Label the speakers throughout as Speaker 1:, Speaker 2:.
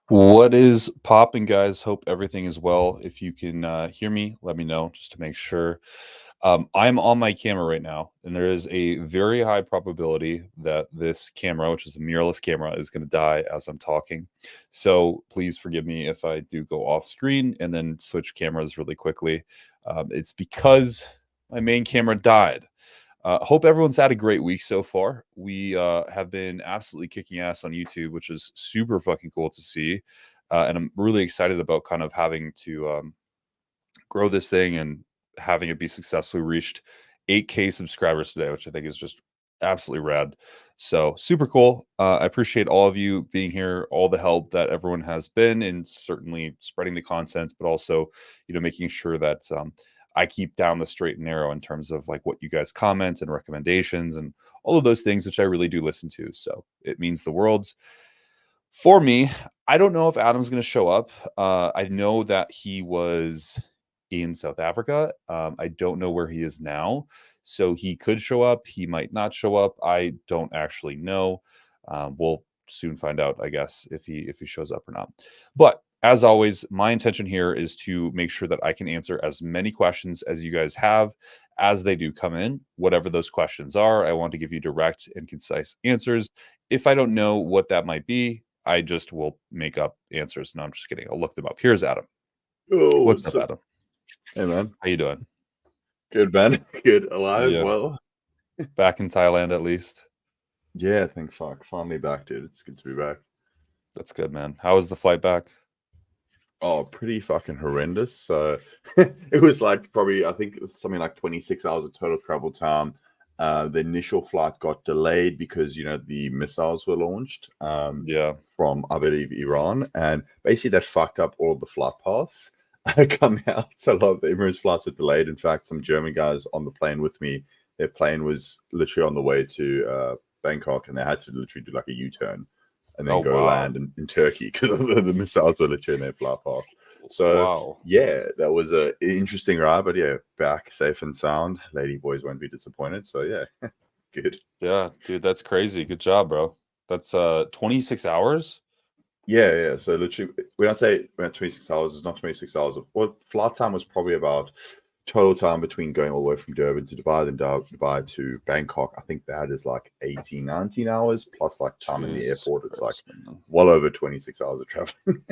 Speaker 1: What is popping, guys? Hope everything is well. If you can hear me, let me know just to make sure. I'm on my camera right now, and there is a very high probability that this camera, which is a mirrorless camera, is going to die as I'm talking. So please forgive me if I do go off screen and then switch cameras really quickly. It's because my main camera died. Hope everyone's had a great week so far. We have been absolutely kicking ass on YouTube, which is super fucking cool to see. And I'm really excited about kind of having to grow this thing and having it be successfully reached 8K subscribers today, which I think is just absolutely rad. So super cool. I appreciate all of you being here, all the help that everyone has been, and certainly spreading the content, but also, making sure that I keep down the straight and narrow in terms of like what you guys comment and recommendations and all of those things, which I really do listen to. So it means the world. For me, I don't know if Adam's going to show up. I know that he was in South Africa. I don't know where he is now. So he could show up. He might not show up. I don't actually know. We'll soon find out, I guess, if he shows up or not. But as always, my intention here is to make sure that I can answer as many questions as you guys have as they do come in. Whatever those questions are, I want to give you direct and concise answers. If I don't know what that might be, I just will make up answers. No, I'm just kidding. I'll look them up. Here's Adam.
Speaker 2: Oh,
Speaker 1: What's up, Adam?
Speaker 2: Hey, man.
Speaker 1: How you doing?
Speaker 2: Good, man. Good. Alive.
Speaker 1: Yeah.
Speaker 2: Well.
Speaker 1: Back in Thailand, at least.
Speaker 2: Yeah, I think finally back, dude. It's good to be back.
Speaker 1: That's good, man. How was the flight back?
Speaker 2: Oh, pretty fucking horrendous. So it was like probably, I think it was something like 26 hours of total travel time. The initial flight got delayed because, the missiles were launched from, I believe, Iran. And basically that fucked up all the flight paths coming out. So a lot of the Emirates flights were delayed. In fact, some German guys on the plane with me, their plane was literally on the way to Bangkok, and they had to literally do like a U-turn and then land in Turkey because the missiles were literally in their flight path. So, yeah, that was an interesting ride, but yeah, back safe and sound. Lady boys won't be disappointed. So, yeah, good.
Speaker 1: Yeah, dude, that's crazy. Good job, bro. That's 26 hours?
Speaker 2: Yeah. So, literally, when I say 26 hours, it's not 26 hours. Well, flight time was probably about total time between going all the way from Durban to Dubai, then Dubai to Bangkok. I think that is like 18, 19 hours plus like time in the airport. It's like well over 26 hours of traveling.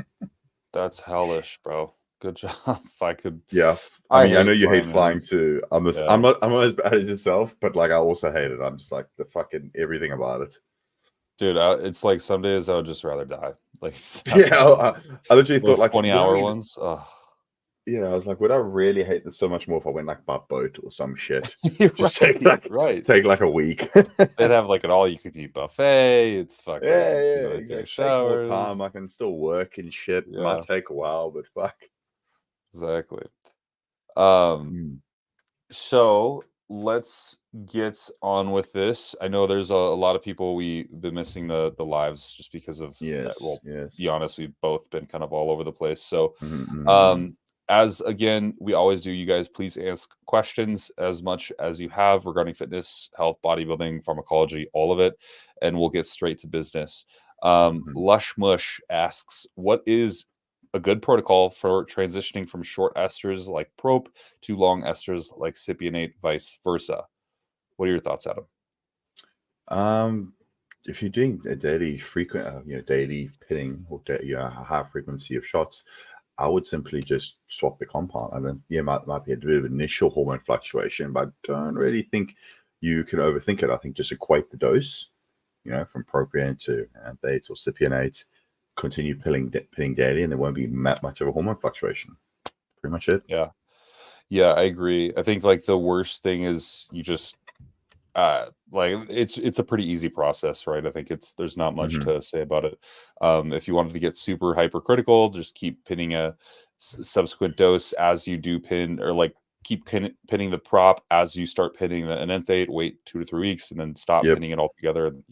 Speaker 1: That's hellish, bro. Good job. If I could.
Speaker 2: Yeah. I know you hate flying too. I'm not as bad as yourself, but like I also hate it. I'm just like the fucking everything about it.
Speaker 1: Dude, it's like some days I would just rather die. Like,
Speaker 2: I literally thought like
Speaker 1: 20-hour ones. Oh.
Speaker 2: Yeah, I was like, would I really hate this so much more if I went like by boat or some shit? Just
Speaker 1: take
Speaker 2: like a week.
Speaker 1: They'd have like an all-you-can-eat buffet. It's fucking
Speaker 2: exactly.
Speaker 1: take showers.
Speaker 2: More time. I can still work and shit. It might take a while, but fuck.
Speaker 1: Exactly. So let's get on with this. I know there's a lot of people we've been missing the lives just because of be honest, we've both been kind of all over the place. So as again, we always do, you guys please ask questions as much as you have regarding fitness, health, bodybuilding, pharmacology, all of it, and we'll get straight to business. Lush Mush asks, what is a good protocol for transitioning from short esters like prop to long esters like cypionate, vice versa? What are your thoughts,
Speaker 2: Adam? If you're doing a daily frequent, daily pitting or a high frequency of shots, I would simply just swap the compound. I mean, might be a bit of initial hormone fluctuation, but I don't really think you can overthink it. I think just equate the dose, from propionate to anthate or cypionate, continue pitting daily, and there won't be much of a hormone fluctuation. Pretty much it.
Speaker 1: Yeah, I agree. I think like the worst thing is you just like it's a pretty easy process, right? I think there's not much to say about it. If you wanted to get super hypercritical, just keep pinning a subsequent dose as you do pin, or like keep pinning the prop as you start pinning the enanthate, wait 2 to 3 weeks and then stop pinning it all together. And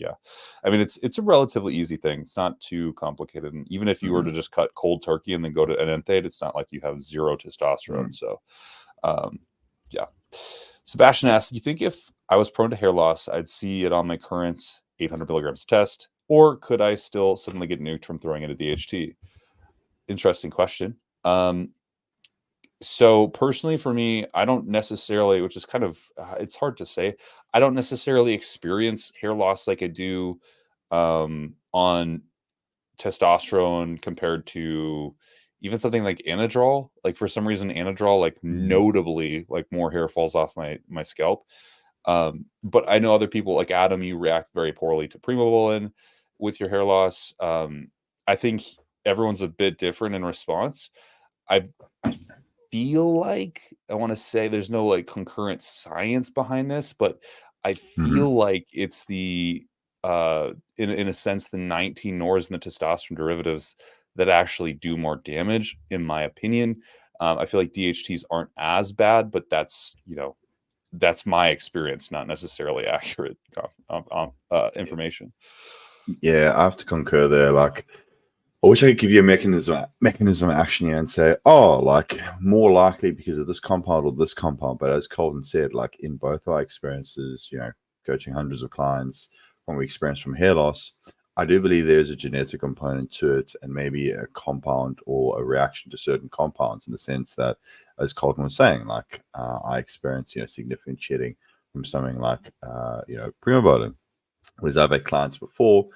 Speaker 1: I mean, it's a relatively easy thing. It's not too complicated. And even if you were to just cut cold turkey and then go to enanthate, it's not like you have zero testosterone. So Sebastian asks, do you think if I was prone to hair loss, I'd see it on my current 800 milligrams test? or could I still suddenly get nuked from throwing in a DHT? Interesting question. So personally for me, I don't necessarily, which is kind of, it's hard to say. I don't necessarily experience hair loss like I do on testosterone compared to even something like Anadrol. Like for some reason, Anadrol, like notably, like more hair falls off my scalp. But I know other people like Adam, you react very poorly to Primobolan with your hair loss. I think everyone's a bit different in response. I feel like I want to say there's no like concurrent science behind this, but I feel like it's the in a sense the 19 nors and the testosterone derivatives that actually do more damage, in my opinion. I feel like DHTs aren't as bad, but that's that's my experience, not necessarily accurate information.
Speaker 2: Yeah, I have to concur there. Like, I wish I could give you a mechanism of action here and say, oh, like more likely because of this compound or this compound. But as Kolton said, like in both our experiences, coaching hundreds of clients, when we experience from hair loss, I do believe there's a genetic component to it and maybe a compound or a reaction to certain compounds in the sense that, as Kolton was saying, like I experienced, significant shedding from something like, Primobolan. Whereas I've had clients before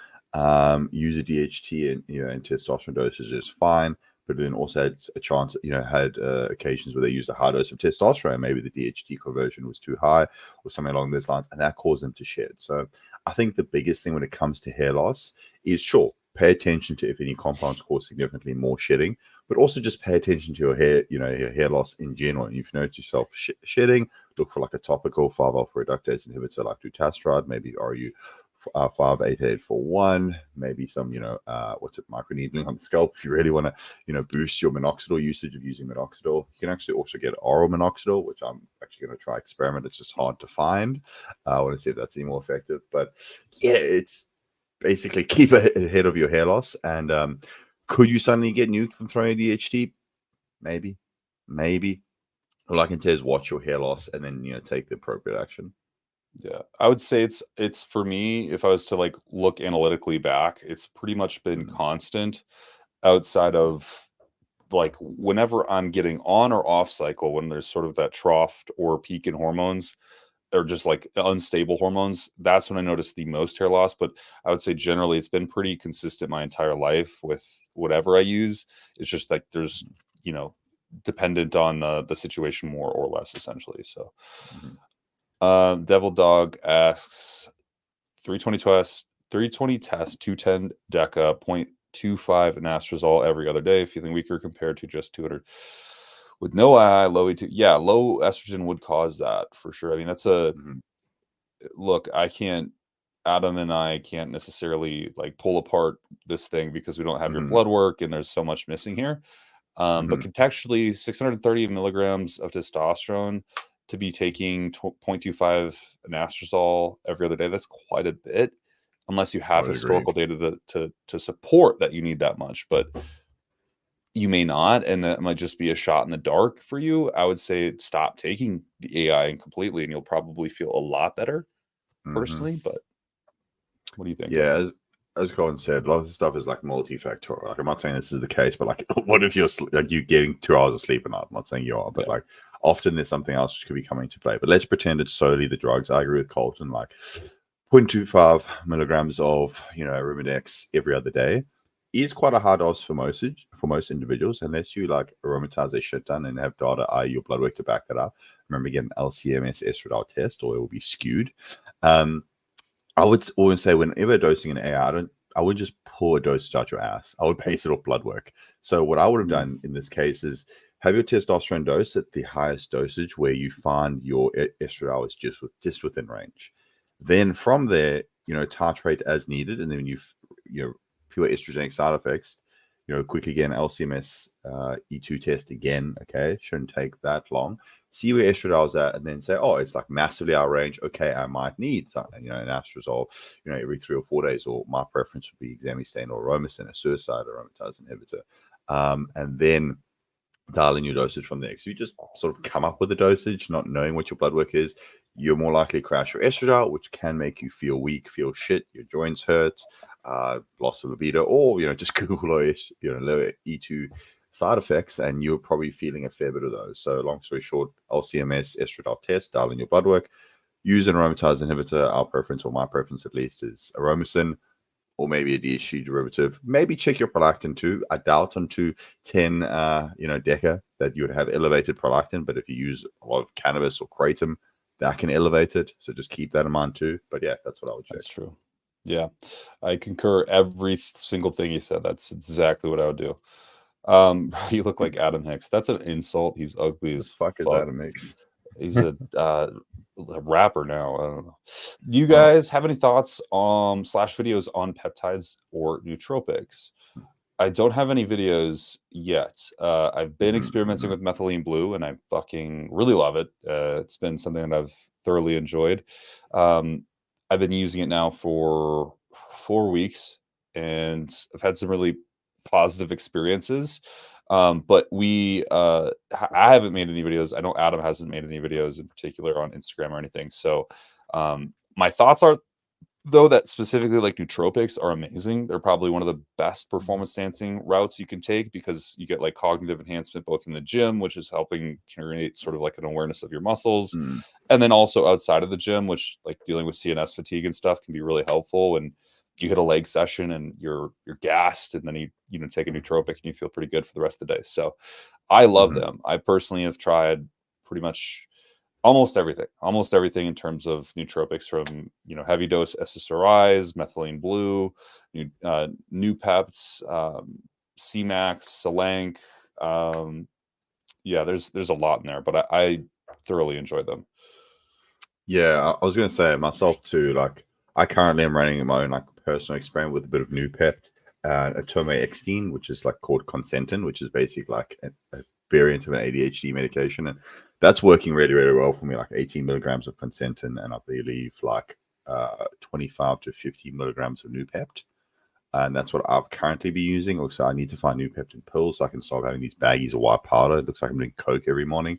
Speaker 2: use a DHT and testosterone dosage is fine, but then also had a chance, had occasions where they used a high dose of testosterone. Maybe the DHT conversion was too high or something along those lines, and that caused them to shed. So I think the biggest thing when it comes to hair loss is sure, pay attention to if any compounds cause significantly more shedding, but also just pay attention to your hair, your hair loss in general. And if you notice yourself shedding, look for like a topical 5-alpha reductase inhibitor like dutasteride, maybe RU 58841, maybe some, microneedling on the scalp. If you really want to, boost your minoxidil usage of using minoxidil, you can actually also get oral minoxidil, which I'm actually going to try experiment. It's just hard to find. I want to see if that's any more effective. But yeah, it's basically keep ahead of your hair loss. And could you suddenly get nuked from throwing a DHT? Maybe. All I can say is watch your hair loss and then, take the appropriate action.
Speaker 1: Yeah, I would say it's for me, if I was to like look analytically back, it's pretty much been constant outside of like whenever I'm getting on or off cycle, when there's sort of that trough or peak in hormones or just like unstable hormones, that's when I notice the most hair loss. But I would say generally it's been pretty consistent my entire life with whatever I use. It's just like there's, dependent on the situation more or less essentially. So Devil Dog asks 320 test, 210 deca, 0.25 anastrozole every other day, feeling weaker compared to just 200 with no II, low E2. Yeah, low estrogen would cause that for sure. I mean, that's look, Adam and I can't necessarily like pull apart this thing because we don't have your blood work and there's so much missing here. But contextually, 630 milligrams of testosterone to be taking 0.25 anastrozole every other day, that's quite a bit, unless you have historical data to support that you need that much. But you may not, and that might just be a shot in the dark for you. I would say stop taking the AI completely, and you'll probably feel a lot better personally. But what do you think?
Speaker 2: Yeah, as Colin said, a lot of this stuff is like multifactorial. Like, I'm not saying this is the case, but like, what if you're like you getting 2 hours of sleep a night? I'm not saying you are, but like often there's something else which could be coming to play. But let's pretend it's solely the drugs. I agree with Kolton. Like 0.25 milligrams of Arimidex every other day is quite a hard dose for most individuals, unless you like aromatize their shit done and have data, i.e. your blood work to back that up. Remember, get an LCMS estradiol test, or it will be skewed. I would always say whenever dosing an AI, I would just pull a dosage out your ass. I would base it off blood work. So what I would have done in this case is have your testosterone dose at the highest dosage where you find your estradiol is just within range. Then from there, titrate as needed, and then when you feel estrogenic side effects, quickly get an LCMS E2 test again. Okay, shouldn't take that long. See where estradiol is at, and then say, oh, it's like massively out of range. Okay, I might need something, an astrozole, every 3 or 4 days, or my preference would be exemestane or aromasin, a suicide aromatase inhibitor, and then dial in your dosage from there. So you just sort of come up with a dosage, not knowing what your blood work is. you're more likely to crash your estradiol, which can make you feel weak, feel shit, your joints hurt, loss of libido, or just Google low E2 side effects, and you're probably feeling a fair bit of those. So long story short, LCMS estradiol test, dial in your blood work, use an aromatase inhibitor. Our preference, or my preference at least, is aromasin, or maybe a DHT derivative. Maybe check your prolactin too. I doubt on 210 deca that you would have elevated prolactin, but if you use a lot of cannabis or kratom, that can elevate it. So just keep that in mind too. But yeah, that's what I would check.
Speaker 1: That's true. Yeah, I concur every single thing you said. That's exactly what I would do. You look like Adam Hicks. That's an insult. He's ugly as
Speaker 2: fuck. Is Adam Hicks?
Speaker 1: He's a rapper now. I don't know. Do you guys have any thoughts on /videos on peptides or nootropics? I don't have any videos yet. I've been experimenting with methylene blue, and I fucking really love it. It's been something that I've thoroughly enjoyed. I've been using it now for 4 weeks, and I've had some really positive experiences. But I haven't made any videos. I know Adam hasn't made any videos in particular on Instagram or anything. So my thoughts are, though, that specifically like nootropics are amazing. They're probably one of the best performance enhancing routes you can take, because you get like cognitive enhancement both in the gym, which is helping create sort of like an awareness of your muscles, and then also outside of the gym, which like dealing with CNS fatigue and stuff can be really helpful. And you hit a leg session and you're gassed, and then you take a nootropic and you feel pretty good for the rest of the day. So I love them. I personally have tried pretty much almost everything in terms of nootropics, from heavy dose SSRIs, methylene blue, Noopeps, CMAX, Selank. Yeah, there's a lot in there, but I thoroughly enjoy them.
Speaker 2: Yeah, I was going to say myself too. Like, I currently am running my own like personal experiment with a bit of Noopept, Atomo-Xtine, which is like called Consentin, which is basically like a variant of an ADHD medication, and that's working really, really well for me. Like 18 milligrams of Consentin, and I believe like 25 to 50 milligrams of Noopept. And that's what I'll currently be using. Also, I need to find Noopept in pills so I can start having these baggies of white powder. It looks like I'm doing coke every morning.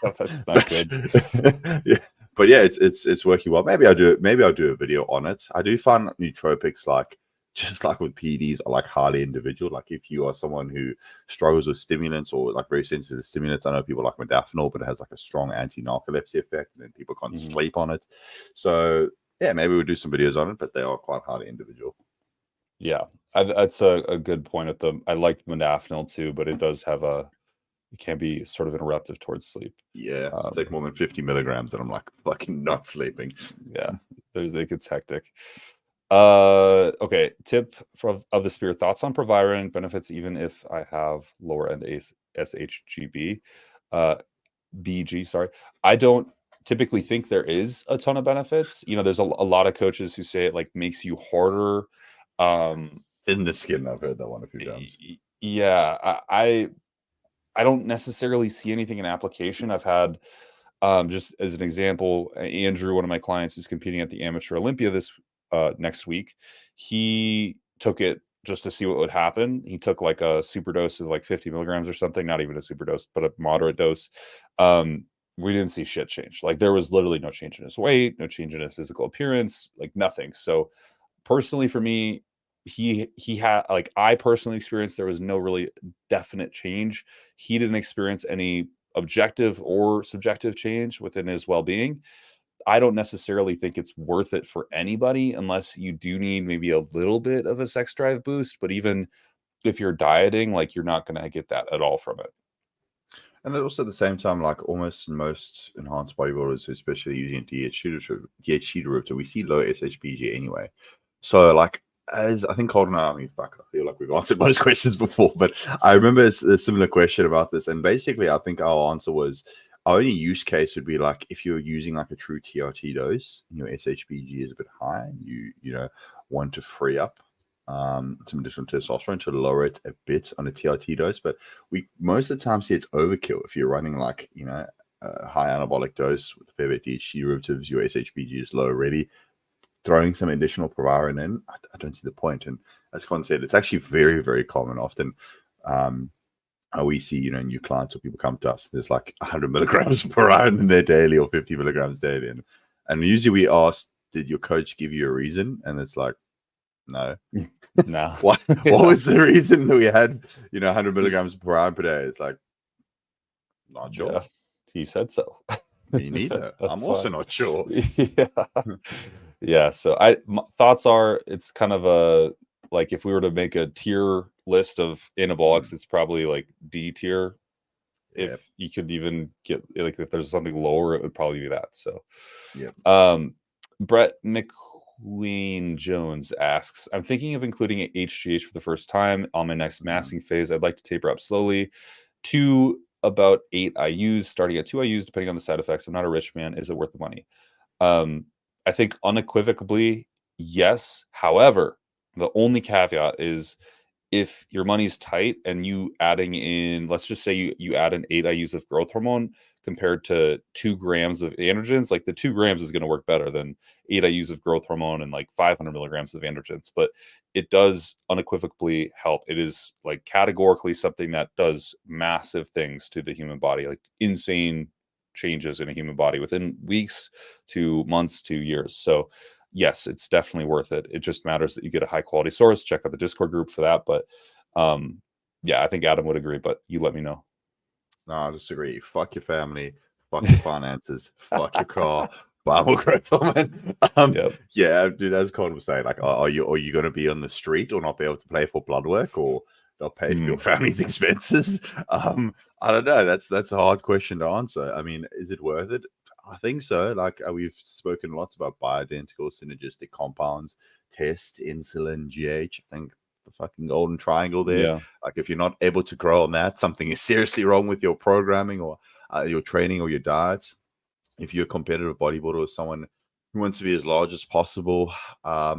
Speaker 1: That's not good.
Speaker 2: Yeah. But yeah, it's working well. Maybe I'll do a video on it. I do find nootropics, like just like with PEDs, are like highly individual. Like if you are someone who struggles with stimulants or like very sensitive to stimulants, I know people like modafinil, but it has like a strong anti-narcolepsy effect, and then people can't sleep on it. So yeah, maybe we'll do some videos on it, but they are quite highly individual.
Speaker 1: Yeah, that's a good point at them. I like modafinil too, but it does have it can be sort of interruptive towards sleep.
Speaker 2: Yeah, I take more than 50 milligrams and I'm like fucking not sleeping.
Speaker 1: Yeah, it gets hectic. Okay, tip of the spear: thoughts on Proviron benefits even if I have lower end SHGB, BG. Sorry, I don't typically think there is a ton of benefits. There's a lot of coaches who say it like makes you harder
Speaker 2: in the skin. I've heard that one a few times.
Speaker 1: Yeah, I don't necessarily see anything in application. I've had, just as an example, Andrew, one of my clients, who's competing at the Amateur Olympia next week. He took it just to see what would happen. He took like a super dose of like 50 milligrams or something, not even a super dose, but a moderate dose. We didn't see shit change. Like there was literally no change in his weight, no change in his physical appearance, like nothing. So personally for me, he had, like, I personally experienced there was no really definite change. He didn't experience any objective or subjective change within his well-being. I don't necessarily think it's worth it for anybody unless you do need maybe a little bit of a sex drive boost. But even if you're dieting, like you're not going to get that at all from it.
Speaker 2: And also at the same time, like almost most enhanced bodybuilders, especially using DHT derivative, we see low SHBG anyway. So like, as I think Kolton, I feel like we've answered most questions before, but I remember a similar question about this. And basically, I think our answer was, our only use case would be like if you're using like a true TRT dose and your SHBG is a bit high, and you want to free up some additional testosterone to lower it a bit on a TRT dose. But we most of the time see it's overkill if you're running like a high anabolic dose with fair bit DHT derivatives. Your SHBG is low already. Throwing some additional Proviron in, I don't see the point. And as Con said, it's actually very, very common. Often we see, new clients or people come to us, there's like 100 milligrams per hour in their daily or 50 milligrams daily. And usually we ask, did your coach give you a reason? And it's like, no.
Speaker 1: No.
Speaker 2: What was the reason that we had, 100 milligrams per hour per day? It's like, not sure.
Speaker 1: Yeah, he said so.
Speaker 2: Me neither. I'm also not sure.
Speaker 1: Yeah. So my thoughts are, it's kind of a, like, if we were to make a tier list of anabolics, it's probably like D tier. If you could even get, like, if there's something lower, it would probably be that. So, Brett McQueen Jones asks, I'm thinking of including HGH for the first time on my next masking phase. I'd like to taper up slowly to about 8 IUs, starting at 2 IUs, depending on the side effects. I'm not a rich man. Is it worth the money? I think unequivocally, yes. However, the only caveat is, if your money's tight and you adding in, let's just say you add in 8 IUs of growth hormone compared to 2 grams of androgens, like the 2 grams is going to work better than 8 IUs of growth hormone and like 500 milligrams of androgens. But it does unequivocally help. It is like categorically something that does massive things to the human body, like insane changes in a human body within weeks to months to years. So yes, it's definitely worth it. It just matters that you get a high quality source. Check out the Discord group for that. But yeah, I think Adam would agree, but you let me know.
Speaker 2: No, I disagree. Fuck your family. Fuck your finances. Fuck your car. Buy more growth hormone. Yeah, dude, as Colton was saying, like, are you going to be on the street or not be able to pay for blood work or not pay for your family's expenses? I don't know. That's a hard question to answer. I mean, is it worth it? I think so. Like, we've spoken lots about bioidentical synergistic compounds, test, insulin, GH. I think the fucking golden triangle there.
Speaker 1: Yeah.
Speaker 2: Like, if you're not able to grow on that, something is seriously wrong with your programming or your training or your diet. If you're a competitive bodybuilder or someone who wants to be as large as possible, I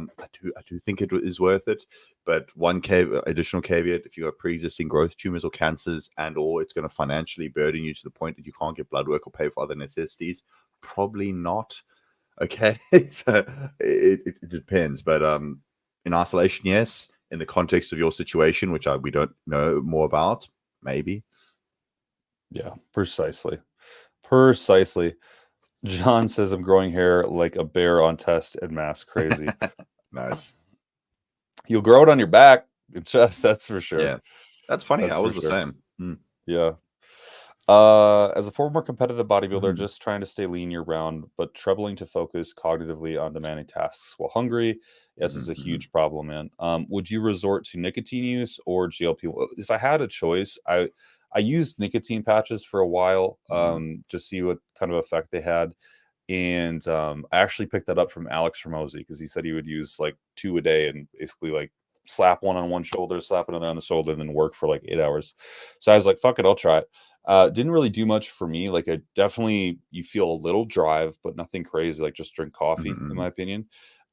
Speaker 2: do think it is worth it. But one additional caveat: if you've got pre-existing growth tumors or cancers, or it's going to financially burden you to the point that you can't get blood work or pay for other necessities, probably not. Okay, so it depends. But in isolation, yes. In the context of your situation, which we don't know more about, maybe.
Speaker 1: Yeah, precisely. John says, I'm growing hair like a bear on test and mask. Crazy.
Speaker 2: Nice.
Speaker 1: You'll grow it on your back. Just, that's for sure.
Speaker 2: Yeah, that's funny. I was the same.
Speaker 1: Yeah. As a former competitive bodybuilder, just trying to stay lean year round, but troubling to focus cognitively on demanding tasks while hungry. Yes, is a huge problem, man. Would you resort to nicotine use or GLP? If I had a choice, I used nicotine patches for a while to see what kind of effect they had. And I actually picked that up from Alex Ramosi because he said he would use like 2 a day and basically like slap one on one shoulder, slap another on the shoulder, and then work for like 8 hours. So I was like, fuck it, I'll try it. Didn't really do much for me. Like, you feel a little drive, but nothing crazy. Like, just drink coffee, in my opinion.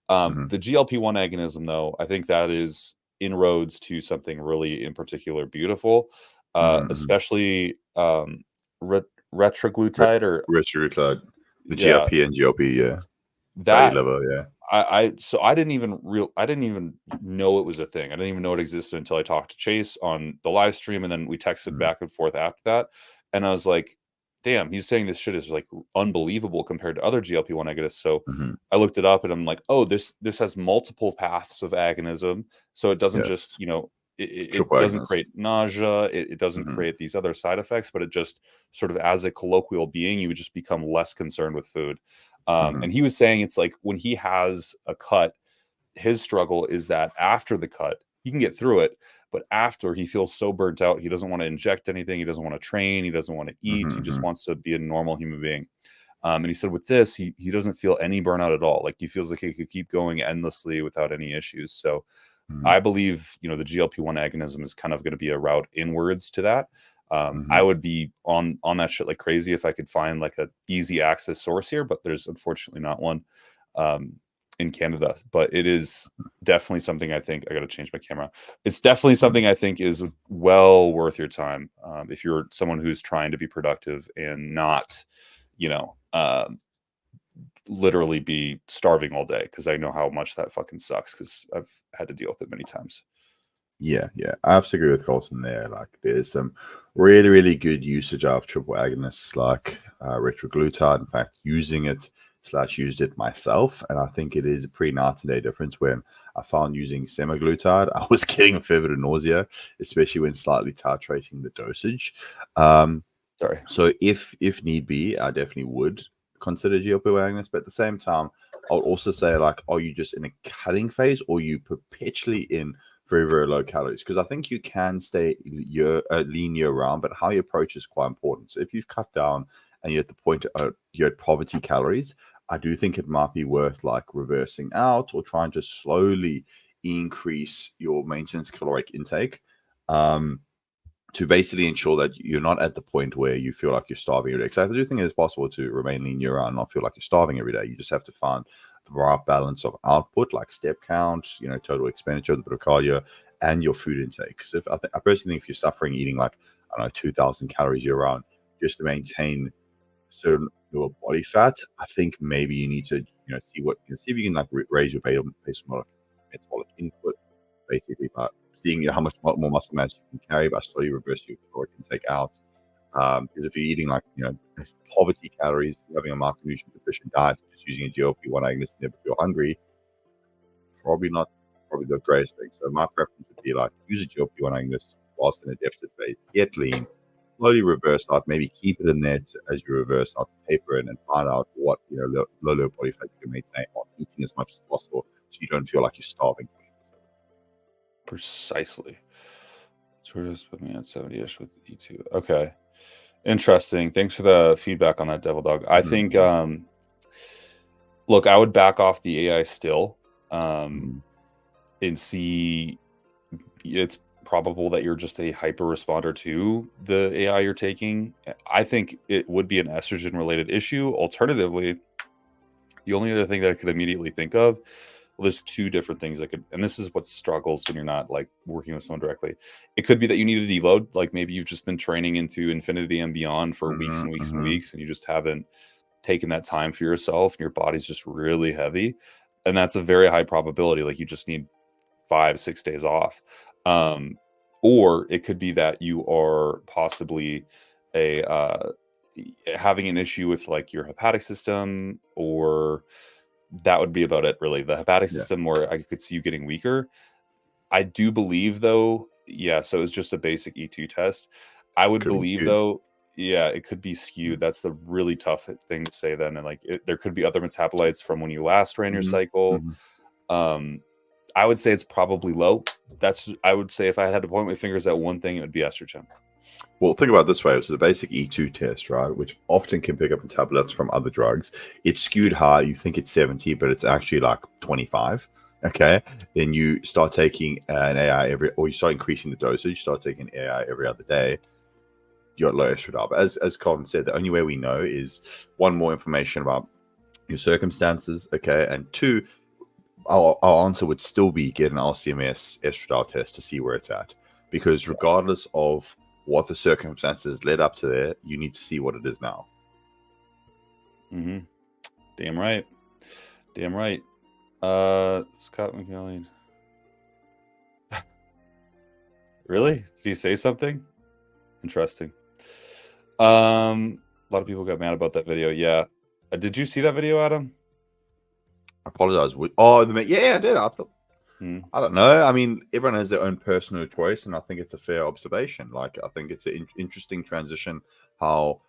Speaker 1: The GLP-1 agonism, though, I think that is inroads to something really, in particular, beautiful. Especially retroglutide or
Speaker 2: retroglutide, the GLP and GLP, yeah.
Speaker 1: That
Speaker 2: level, yeah.
Speaker 1: So I didn't even know it was a thing. I didn't even know it existed until I talked to Chase on the live stream, and then we texted back and forth after that. And I was like, damn, he's saying this shit is like unbelievable compared to other GLP-1 agonists. So I looked it up and I'm like, oh, this has multiple paths of agonism. So it doesn't just, it doesn't create nausea. It doesn't create these other side effects, but it just sort of, as a colloquial being, you would just become less concerned with food. And he was saying it's like when he has a cut, his struggle is that after the cut, he can get through it, but after, he feels so burnt out, he doesn't want to inject anything, he doesn't want to train, he doesn't want to eat, he just wants to be a normal human being. And he said with this, he doesn't feel any burnout at all. Like, he feels like he could keep going endlessly without any issues. So I believe, the GLP-1 agonism is kind of going to be a route inwards to that. I would be on that shit like crazy if I could find like a easy access source here, but there's unfortunately not one in Canada. But it is definitely something I think I got to change my camera. It's definitely something I think is well worth your time if you're someone who's trying to be productive and not, literally be starving all day, because I know how much that fucking sucks because I've had to deal with it many times.
Speaker 2: Yeah, I have to agree with Kolton there. Like, there's some really, really good usage of triple agonists like retroglutide. In fact, using it / used it myself, and I think it is a pretty night and day difference. When I found using semaglutide, I was getting a fair bit of nausea, especially when slightly titrating the dosage.
Speaker 1: Sorry.
Speaker 2: So if need be, I definitely would consider GLP-1 agonists. But at the same time, I would also say, like, are you just in a cutting phase, or are you perpetually in very, very low calories? Because I think you can stay lean year round, but how you approach is quite important. So if you've cut down and you're at the point you're at poverty calories, I do think it might be worth like reversing out or trying to slowly increase your maintenance caloric intake. To basically ensure that you're not at the point where you feel like you're starving every day. Because I do think it's possible to remain lean year round and not feel like you're starving every day. You just have to find the right balance of output, like step count, total expenditure, the bit of cardio, and your food intake. Because I personally think if you're suffering eating like, I don't know, 2,000 calories year round just to maintain certain your body fat, I think maybe you need to see if you can like raise your metabolic input, basically, but seeing how much more muscle mass you can carry by slowly reverse your caloric intake out. Because if you're eating like poverty calories, having a macronutrient deficient diet, just using a GLP-1 agonist never feel hungry, probably the greatest thing. So my preference would be like use a GLP-1 agonist whilst in a deficit phase, get lean, slowly reverse out, maybe keep it in there as you reverse out, taper it, and find out what low body fat you can maintain while eating as much as possible, so you don't feel like you're starving.
Speaker 1: Precisely. So we're just putting me at 70-ish with E2. Okay. Interesting. Thanks for the feedback on that, Devil Dog. I think, look, I would back off the AI still and see it's probable that you're just a hyper responder to the AI you're taking. I think it would be an estrogen related issue. Alternatively, the only other thing that I could immediately think of, well, there's two different things that could, and this is what struggles when you're not like working with someone directly. It could be that you need to deload, like maybe you've just been training into infinity and beyond for weeks and weeks and weeks, and you just haven't taken that time for yourself, and your body's just really heavy, and that's a very high probability. Like you just need 5-6 days off, or it could be that you are possibly having an issue with like your hepatic system, or that would be about it, really. The hepatic system, where I could see you getting weaker. I do believe, though, so it's just a basic E2 test. I would believe, though, it could be skewed. That's the really tough thing to say then. And like there could be other metabolites from when you last ran your cycle. I would say it's probably low. I would say if I had to point my fingers at one thing, it would be estrogen.
Speaker 2: Well, think about it this way. It's a basic E2 test, right? Which often can pick up metabolites from other drugs. It's skewed high. You think it's 70, but it's actually like 25. Okay. Then you start taking an AI or you start increasing the dosage, start taking AI every other day. You're at low estradiol. But as Kolton said, the only way we know is one, more information about your circumstances. Okay. And two, our answer would still be get an LCMS estradiol test to see where it's at. Because regardless of what the circumstances led up to there, you need to see what it is now.
Speaker 1: Damn right. Scott McNally. Really? Did he say something? Interesting. A lot of people got mad about that video. Yeah. Did you see that video, Adam?
Speaker 2: I apologize. I did. I thought, I don't know. I mean, everyone has their own personal choice, and I think it's a fair observation. Like, I think it's an interesting transition how,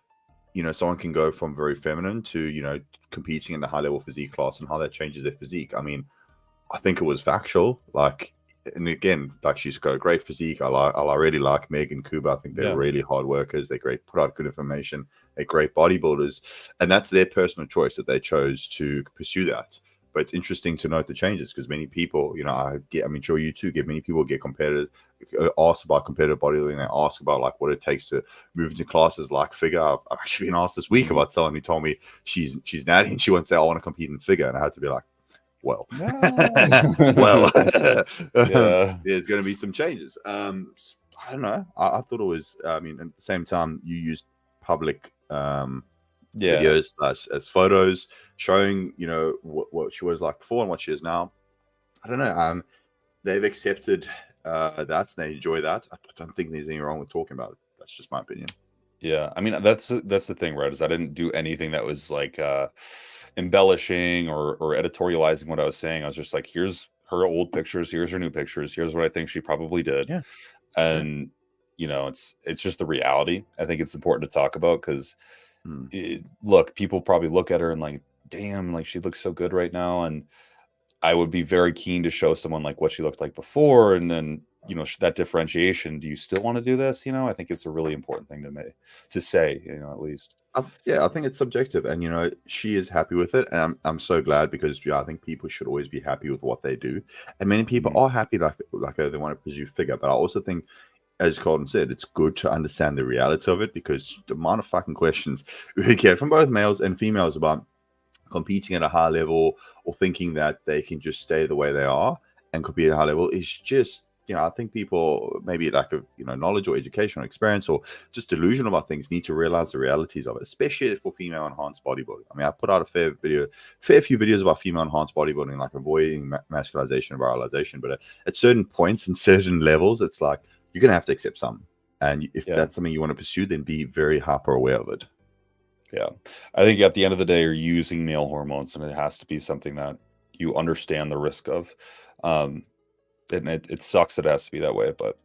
Speaker 2: someone can go from very feminine to, competing in the high-level physique class, and how that changes their physique. I mean, I think it was factual. Like, and again, like, she's got a great physique. I really like Meg and Kuba. I think they're really hard workers. They're great, put out good information. They're great bodybuilders, and that's their personal choice that they chose to pursue that. But it's interesting to note the changes, because many people, I'm sure you too, many people get asked about competitive bodybuilding. They ask about like what it takes to move into classes like figure. I've actually been asked this week about someone who told me she's natty and she wants to say, I want to compete in figure. And I had to be like, well, there's going to be some changes. I don't know. I thought it was, at the same time, you used public videos as photos showing what she was like before and what she is now. I don't know. They've accepted that, they enjoy that. I don't think there's anything wrong with talking about it. That's just my opinion.
Speaker 1: Yeah, I mean that's the thing, right? Is I didn't do anything that was like embellishing or editorializing what I was saying. I was just like, here's her old pictures, here's her new pictures, here's what I think she probably did,
Speaker 2: Yeah.
Speaker 1: and you know, it's just the reality. I think it's important to talk about because look, people probably look at her and like, damn, like she looks so good right now, and I would be very keen to show someone like what she looked like before, and then you know that differentiation. Do you still want to do this? You know, I think it's a really important thing to say. You know, at least.
Speaker 2: I think it's subjective, and you know, she is happy with it, and I'm so glad because I think people should always be happy with what they do, and many people are happy like they want to pursue figure. But I also think, as Kolton said, it's good to understand the reality of it because the amount of fucking questions we get from both males and females about competing at a high level or thinking that they can just stay the way they are and compete at a high level is just, you know, I think people maybe lack of, you know, knowledge or education or experience or just delusional about things need to realize the realities of it, especially for female enhanced bodybuilding. I mean, I put out a fair few videos about female enhanced bodybuilding, like avoiding masculization and virilization, but at certain points and certain levels, it's like you're going to have to accept some. And if that's something you want to pursue, then be very hyper aware of it.
Speaker 1: Yeah. I think at the end of the day, you're using male hormones, and it has to be something that you understand the risk of. And it sucks that it has to be that way, but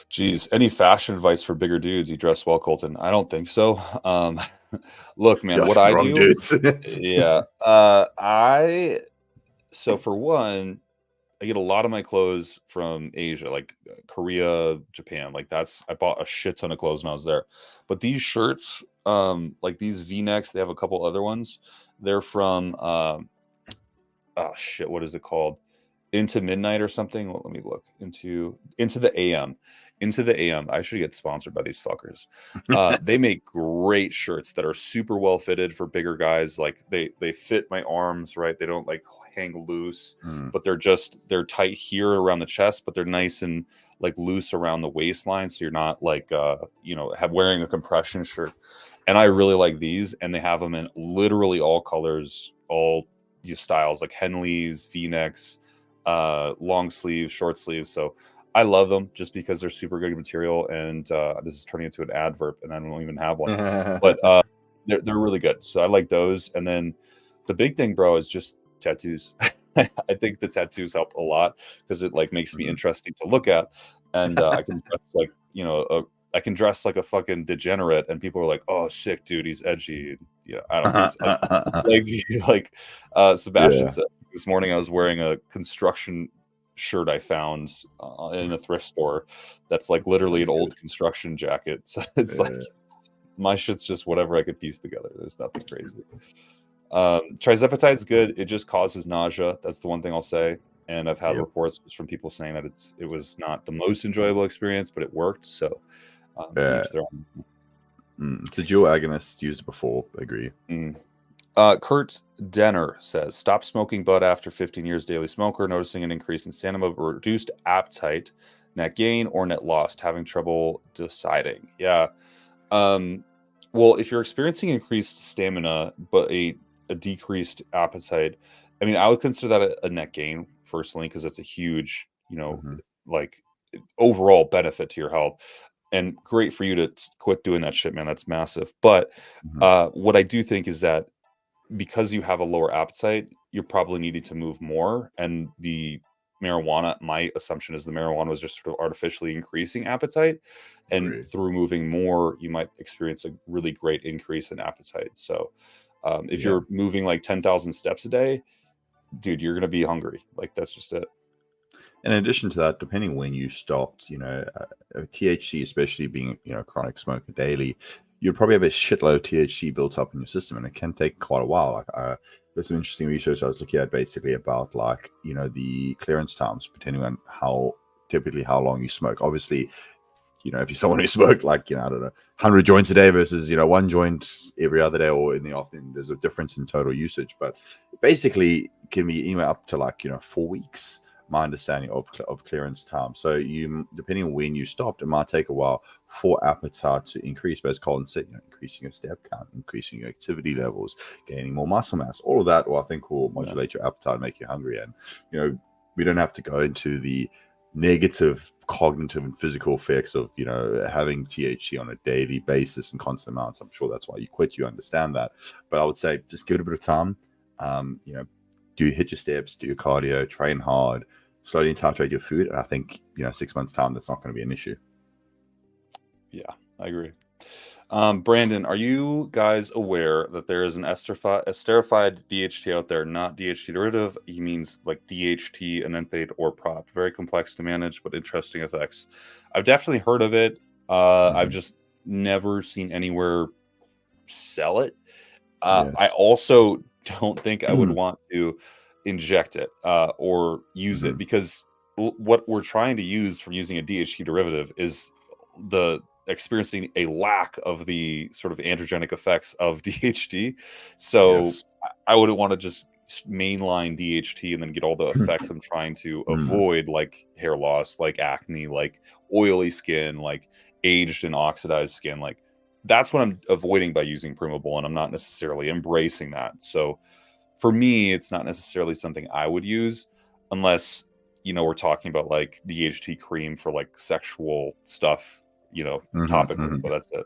Speaker 1: geez, any fashion advice for bigger dudes? You dress well, Kolton? I don't think so. Look, man, what I do, so for one, I get a lot of my clothes from Asia, like Korea, Japan. Like I bought a shit ton of clothes when I was there. But these shirts, like these V-necks, they have a couple other ones. They're from, oh shit, what is it called? Into Midnight or something. Well, let me look into the AM. Into the AM. I should get sponsored by these fuckers. They make great shirts that are super well fitted for bigger guys. Like they fit my arms right. They don't like hang loose, but they're tight here around the chest, but they're nice and like loose around the waistline. So you're not like you know, wearing a compression shirt. And I really like these, and they have them in literally all colors, all styles, like Henleys, V-necks, long sleeves, short sleeves. So I love them just because they're super good material. And this is turning into an advert, and I don't even have one, but they're really good. So I like those. And then the big thing, bro, is just tattoos. I think the tattoos help a lot because it like makes me interesting to look at, and I can dress like, you know, I can dress like a fucking degenerate, and people are like, "Oh, sick, dude, he's edgy." Yeah, I don't like Sebastian said this morning. I was wearing a construction shirt I found in a thrift store. That's like literally an old construction jacket. So it's like my shit's just whatever I could piece together. There's nothing crazy. Trizepatide's good. It just causes nausea. That's the one thing I'll say. And I've had reports from people saying that it was not the most enjoyable experience, but it worked. So to each their own.
Speaker 2: It's a dual agonist used before. I agree.
Speaker 1: Kurt Denner says, stop smoking bud after 15 years daily smoker, noticing an increase in stamina, but reduced appetite, net gain or net lost, having trouble deciding. Yeah. Well, if you're experiencing increased stamina, but a decreased appetite, I mean, I would consider that a net gain personally, because that's a huge, you know, like overall benefit to your health, and great for you to quit doing that shit, man. That's massive. But what I do think is that because you have a lower appetite, you're probably needing to move more. And the marijuana, my assumption is the marijuana was just sort of artificially increasing appetite. And through moving more, you might experience a really great increase in appetite. So if you're moving like 10,000 steps a day, dude, you're going to be hungry. Like, that's just it.
Speaker 2: In addition to that, depending when you stopped, you know, THC, especially being, you know, a chronic smoker daily, you'd probably have a shitload of THC built up in your system, and it can take quite a while. Like, there's some interesting research I was looking at basically about, like, you know, the clearance times, depending on typically how long you smoke. Obviously, you know, if you're someone who smoked like, you know, I don't know, 100 joints a day versus, you know, one joint every other day or in the afternoon, there's a difference in total usage. But basically, it can be anywhere up to like, you know, 4 weeks. My understanding of clearance time. So you, depending on when you stopped, it might take a while for appetite to increase. But as Kolton said, you know, increasing your step count, increasing your activity levels, gaining more muscle mass, all of that, I think will modulate your appetite and make you hungry. And, you know, we don't have to go into the negative cognitive and physical effects of, you know, having THC on a daily basis and constant amounts. I'm sure that's why you quit. You understand that. But I would say just give it a bit of time. You know, do hit your steps, do your cardio, train hard, slowly titrate your food. And I think, you know, 6 months time, that's not going to be an issue.
Speaker 1: Yeah, I agree. Brandon, are you guys aware that there is an esterified DHT out there, not DHT derivative? He means like DHT, enanthate, or prop. Very complex to manage, but interesting effects. I've definitely heard of it. I've just never seen anywhere sell it.
Speaker 2: Yes.
Speaker 1: I also don't think I would want to inject it or use it, because what we're trying to use from using a DHT derivative is the experiencing a lack of the sort of androgenic effects of DHT. So I wouldn't want to just mainline DHT and then get all the effects I'm trying to avoid, like hair loss, like acne, like oily skin, like aged and oxidized skin. Like that's what I'm avoiding by using Primable, and I'm not necessarily embracing that. So for me, it's not necessarily something I would use unless, you know, we're talking about like DHT cream for like sexual stuff, you know, topically, but that's it.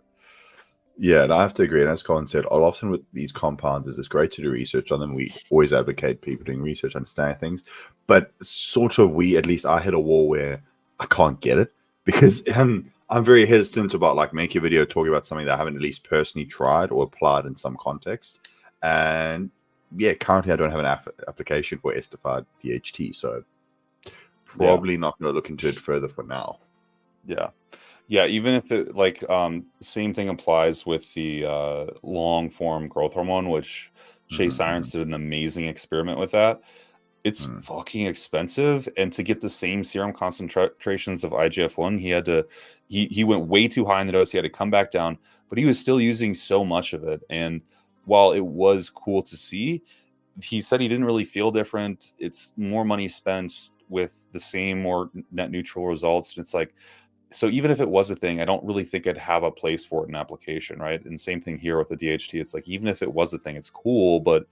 Speaker 2: Yeah, and I have to agree. And as Colin said, often with these compounds, it's great to do research on them. We always advocate people doing research, understanding things. But sort of at least I hit a wall where I can't get it, because I'm very hesitant about like making a video talking about something that I haven't at least personally tried or applied in some context. And yeah, currently I don't have an application for esterified DHT, so probably not going to look into it further for now.
Speaker 1: Yeah, even if it like same thing applies with the long form growth hormone, which Chase Irons did an amazing experiment with that. It's fucking expensive, and to get the same serum concentrations of IGF-1, he had to he went way too high in the dose. He had to come back down, but he was still using so much of it. And while it was cool to see, he said he didn't really feel different. It's more money spent with the same or net neutral results. And it's like, so even if it was a thing, I don't really think I'd have a place for it in application, right? And same thing here with the DHT. It's like, even if it was a thing, it's cool, but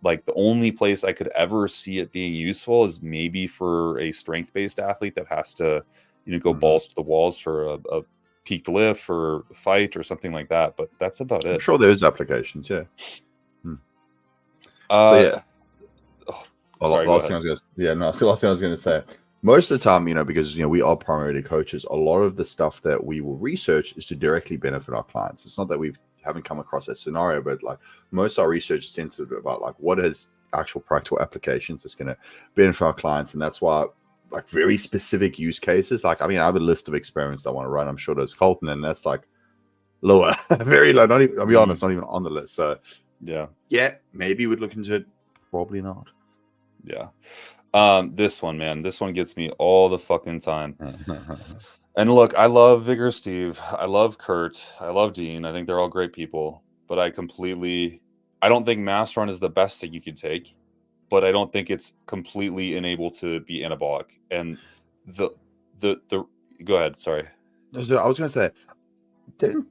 Speaker 1: like the only place I could ever see it being useful is maybe for a strength-based athlete that has to, you know, go balls to the walls for a peaked lift or a fight or something like that. But that's about it.
Speaker 2: I'm sure there's applications, yeah. Last thing I was going to say, most of the time, you know, because, you know, we are primarily coaches, a lot of the stuff that we will research is to directly benefit our clients. It's not that we haven't come across that scenario, but like most of our research is centered about like what is actual practical applications that's going to benefit our clients. And that's why like very specific use cases, like, I mean, I have a list of experiments I want to run. I'm sure there's Kolton, and that's like lower, very low. Not even, I'll be honest, not even on the list. So yeah, maybe we'd look into it. Probably not.
Speaker 1: Yeah. This one, man, this one gets me all the fucking time. And look, I love Vigor Steve. I love Kurt. I love Dean. I think they're all great people. But I don't think Masteron is the best thing you could take. But I don't think it's completely unable to be anabolic. And the go ahead. Sorry.
Speaker 2: I was going to say, didn't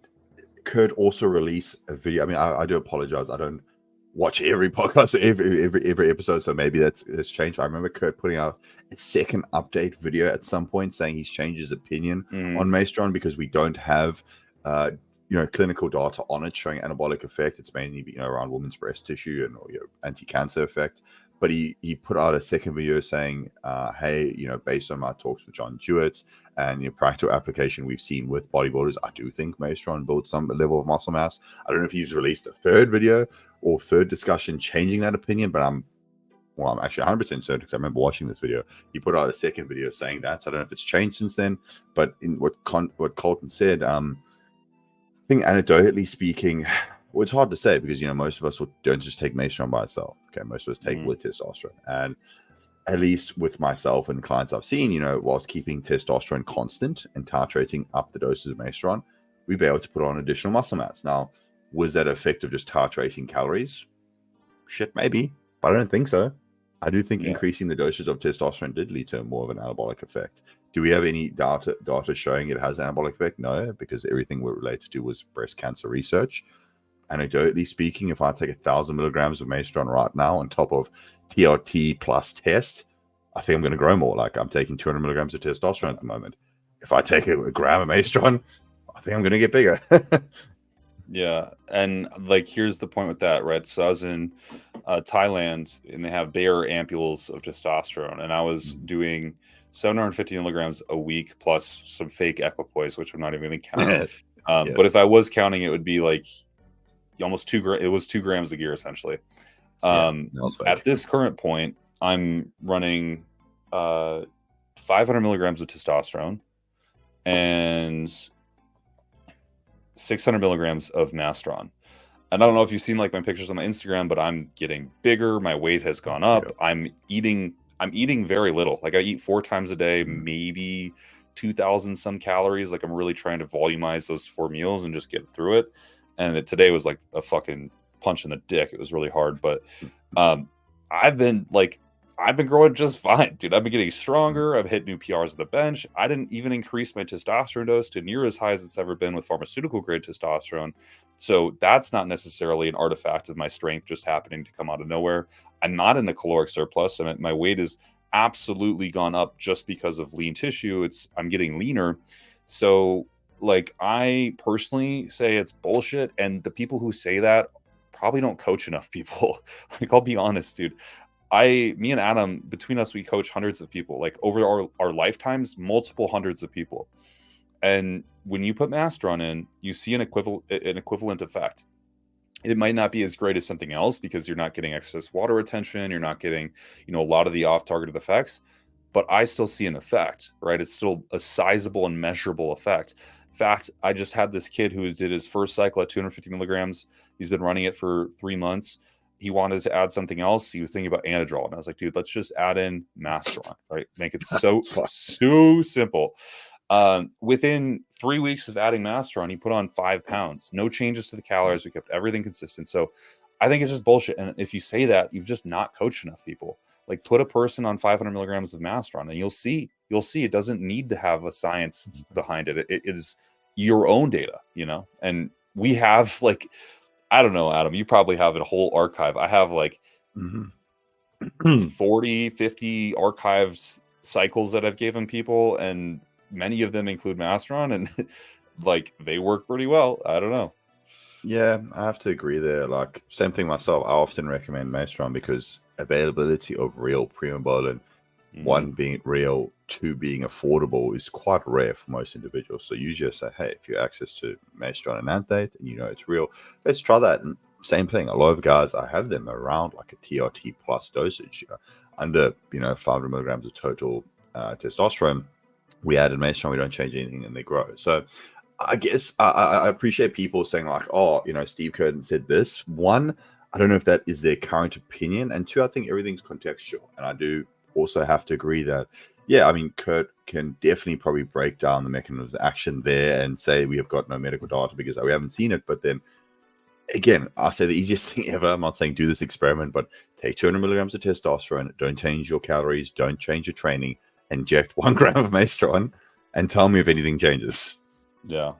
Speaker 2: Kurt also release a video? I mean, I do apologize. I don't watch every podcast, every episode, so maybe that's changed. I remember Kurt putting out a second update video at some point saying he's changed his opinion on Masteron because we don't have clinical data on it showing anabolic effect. It's mainly, you know, around women's breast tissue and anti-cancer effect. But he put out a second video saying, hey, you know, based on my talks with John Jewett and the practical application we've seen with bodybuilders, I do think Masteron builds some level of muscle mass. I don't know if he's released a third video or third discussion changing that opinion, but I'm actually 100% certain because I remember watching this video. He put out a second video saying that. So I don't know if it's changed since then, but in what Kolton said, I think anecdotally speaking, well, it's hard to say because, you know, most of us don't just take Masteron by itself. Okay, most of us take with testosterone, and at least with myself and clients I've seen, you know, whilst keeping testosterone constant and titrating up the doses of Masteron, we've been able to put on additional muscle mass. Now, was that effective just titrating calories? Shit, maybe, but I don't think so. I do think increasing the dosage of testosterone did lead to more of an anabolic effect. Do we have any data showing it has an anabolic effect? No, because everything we're related to was breast cancer research. Anecdotally speaking, if I take 1,000 milligrams of Masteron right now on top of TRT plus test, I think I'm going to grow more. Like I'm taking 200 milligrams of testosterone at the moment. If I take a gram of Masteron, I think I'm going to get bigger.
Speaker 1: Yeah, and like here's the point with that, right? So I was in Thailand, and they have bare ampules of testosterone, and I was doing 750 milligrams a week plus some fake equipoise, which I'm not even going to count.
Speaker 2: Yes.
Speaker 1: But if I was counting, it would be like almost it was 2 grams a gear essentially. At this current point, I'm running 500 milligrams of testosterone and 600 milligrams of Masteron. And I don't know if you've seen like my pictures on my Instagram, but I'm getting bigger. My weight has gone up. Yeah. I'm eating very little. Like I eat 4 times a day, maybe 2,000 some calories. Like I'm really trying to volumize those 4 meals and just get through it. And today was like a fucking punch in the dick. It was really hard, but I've been growing just fine, dude. I've been getting stronger. I've hit new PRs at the bench. I didn't even increase my testosterone dose to near as high as it's ever been with pharmaceutical grade testosterone. So that's not necessarily an artifact of my strength just happening to come out of nowhere. I'm not in a caloric surplus. I mean, my weight has absolutely gone up just because of lean tissue. I'm getting leaner. So like I personally say it's bullshit. And the people who say that probably don't coach enough people. Like I'll be honest, dude. Me and Adam, between us, we coach hundreds of people, like over our lifetimes, multiple hundreds of people. And when you put Masteron in, you see an equivalent effect. It might not be as great as something else because you're not getting excess water retention. You're not getting, a lot of the off-targeted effects, but I still see an effect, right? It's still a sizable and measurable effect. In fact, I just had this kid who did his first cycle at 250 milligrams. He's been running it for 3 months. He wanted to add something else. He was thinking about Anadrol. And I was like, dude, let's just add in Masteron, right? Make it so simple. Within 3 weeks of adding Masteron, he put on 5 pounds. No changes to the calories. We kept everything consistent. So I think it's just bullshit. And if you say that, you've just not coached enough people. Like put a person on 500 milligrams of Masteron and you'll see it doesn't need to have a science behind it. It is your own data, and we have like, I don't know, Adam, you probably have a whole archive. I have like 40, 50 archives cycles that I've given people, and many of them include Masteron, and like they work pretty well. I don't know.
Speaker 2: Yeah, I have to agree there. Like same thing myself. I often recommend Masteron because availability of real Primobolan, one being real, 2 being affordable, is quite rare for most individuals. So usually I say, hey, if you have access to Masteron and Anthate and it's real, let's try that. And same thing, a lot of guys, I have them around like a TRT plus dosage, under 500 milligrams of total testosterone. We added Masteron, we don't change anything, and they grow. So I guess I appreciate people saying like, oh, Steve Curtin said this. One, I don't know if that is their current opinion, and 2, I think everything's contextual. And I do also have to agree that, yeah, I mean, Kurt can definitely probably break down the mechanisms of action there and say we have got no medical data because we haven't seen it. But then again, I'll say the easiest thing ever. I'm not saying do this experiment, but take 200 milligrams of testosterone, don't change your calories, don't change your training, inject 1 gram of Masteron, and tell me if anything changes.
Speaker 1: Yeah.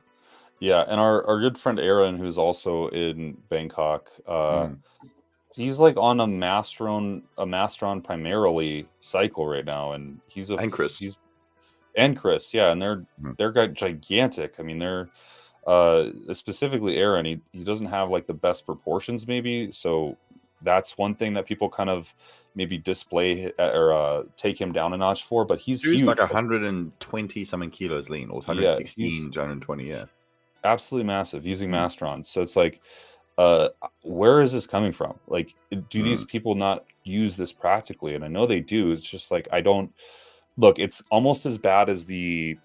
Speaker 1: Yeah. And our good friend Aaron, who's also in Bangkok, he's like on a Masteron primarily cycle right now. And
Speaker 2: and Chris.
Speaker 1: Yeah. And they're gigantic. I mean, they're specifically Aaron, he doesn't have like the best proportions maybe. So that's one thing that people kind of maybe display or take him down a notch for, but he's huge.
Speaker 2: Like 120 something kilos lean, or 116, 120, yeah.
Speaker 1: Absolutely massive using Masteron. So it's like, where is this coming from? Like, do these people not use this practically? And I know they do. It's just like, it's almost as bad as the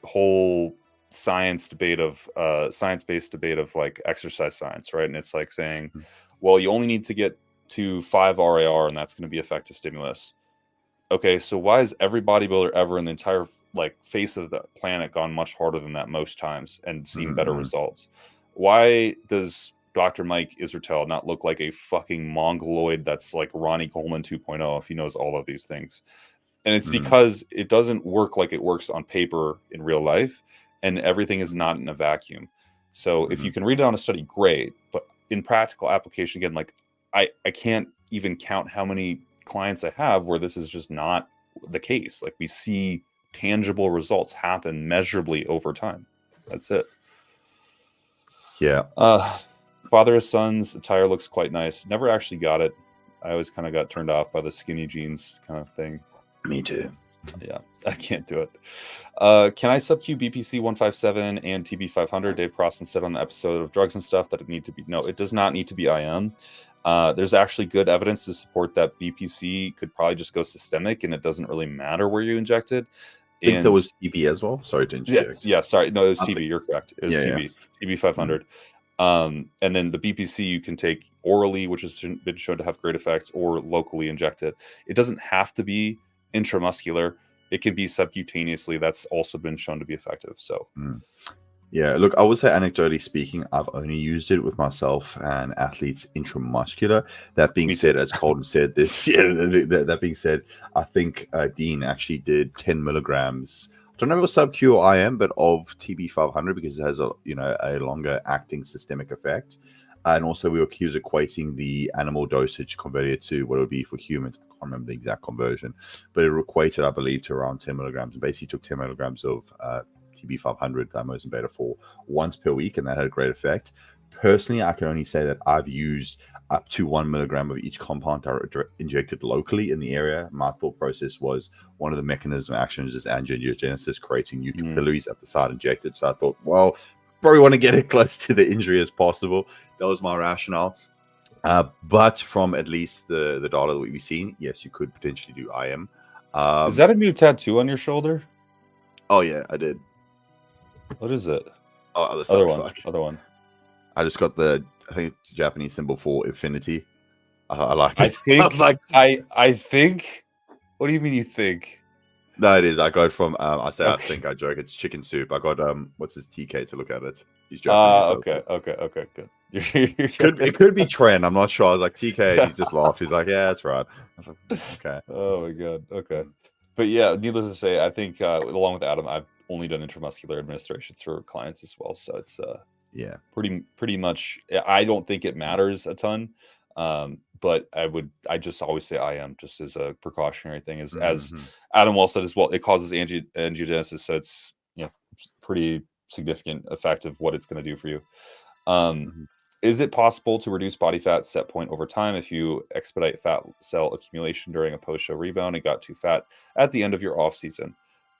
Speaker 1: whole science-based debate of like exercise science, right? And it's like saying, well, you only need to get to 5 RAR and that's going to be effective stimulus. Okay, so why is every bodybuilder ever in the entire like face of the planet gone much harder than that most times and seen better results? Why does Dr. Mike Israetel not look like a fucking mongoloid that's like Ronnie Coleman 2.0 if he knows all of these things? And it's because it doesn't work like it works on paper in real life, and everything is not in a vacuum. So if you can read it on a study, great. But in practical application, again, like I can't even count how many clients I have where this is just not the case. Like, we see tangible results happen measurably over time. That's it.
Speaker 2: Yeah.
Speaker 1: Father of Sons attire looks quite nice. Never actually got it. I always kind of got turned off by the skinny jeans kind of thing.
Speaker 2: Me too.
Speaker 1: Yeah, I can't do it. Can I sub-Q BPC 157 and TB 500? Dave Crossan said on the episode of Drugs and Stuff that it need to be. No, it does not need to be IM. There's actually good evidence to support that BPC could probably just go systemic, and it doesn't really matter where you inject it.
Speaker 2: I think there was TB as well. Sorry to interject.
Speaker 1: Yeah, sorry. No, it was TB. You're correct. It was TB. Yeah. TB 500. And then the BPC you can take orally, which has been shown to have great effects, or locally injected. It doesn't have to be intramuscular. It can be subcutaneously. That's also been shown to be effective. So
Speaker 2: yeah, look, I would say anecdotally speaking, I've only used it with myself and athletes intramuscular. That being said, as Kolton said, that being said, I think Dean actually did 10 milligrams. I don't know if it was sub-Q or IM, but of TB 500, because it has a longer acting systemic effect. And also he was equating the animal dosage, converting it to what it would be for humans. I can't remember the exact conversion, but it equated, I believe, to around 10 milligrams. And basically took 10 milligrams of TB 500, thymosin beta 4, once per week, and that had a great effect. Personally, I can only say that I've used up to 1 milligram of each compound injected locally in the area. My thought process was one of the mechanism of action is angiogenesis, creating new capillaries at the site injected. So I thought, well, probably want to get it close to the injury as possible. That was my rationale. But from at least the data that we've seen, yes, you could potentially do IM.
Speaker 1: Is that a new tattoo on your shoulder?
Speaker 2: Oh, yeah, I did.
Speaker 1: What is it?
Speaker 2: Oh,
Speaker 1: other one.
Speaker 2: I just got I think it's the Japanese symbol for infinity. I like it.
Speaker 1: I think. What do you mean you think?
Speaker 2: No, it is. I got it from. I joke. It's chicken soup. I got what's his TK to look at it. He's Japanese.
Speaker 1: Okay, good.
Speaker 2: It could be Trent. I'm not sure. I was like TK. And he just laughed. He's like, yeah, that's right. I was like, okay.
Speaker 1: Oh my god. Okay, but yeah, needless to say, I think along with Adam, I've only done intramuscular administrations for clients as well. So it's pretty much. I don't think it matters a ton. But I just always say IM just as a precautionary thing, as Adam well said as well. It causes angiogenesis, so it's pretty significant effect of what it's going to do for you. Is it possible to reduce body fat set point over time if you expedite fat cell accumulation during a post-show rebound and got too fat at the end of your off season?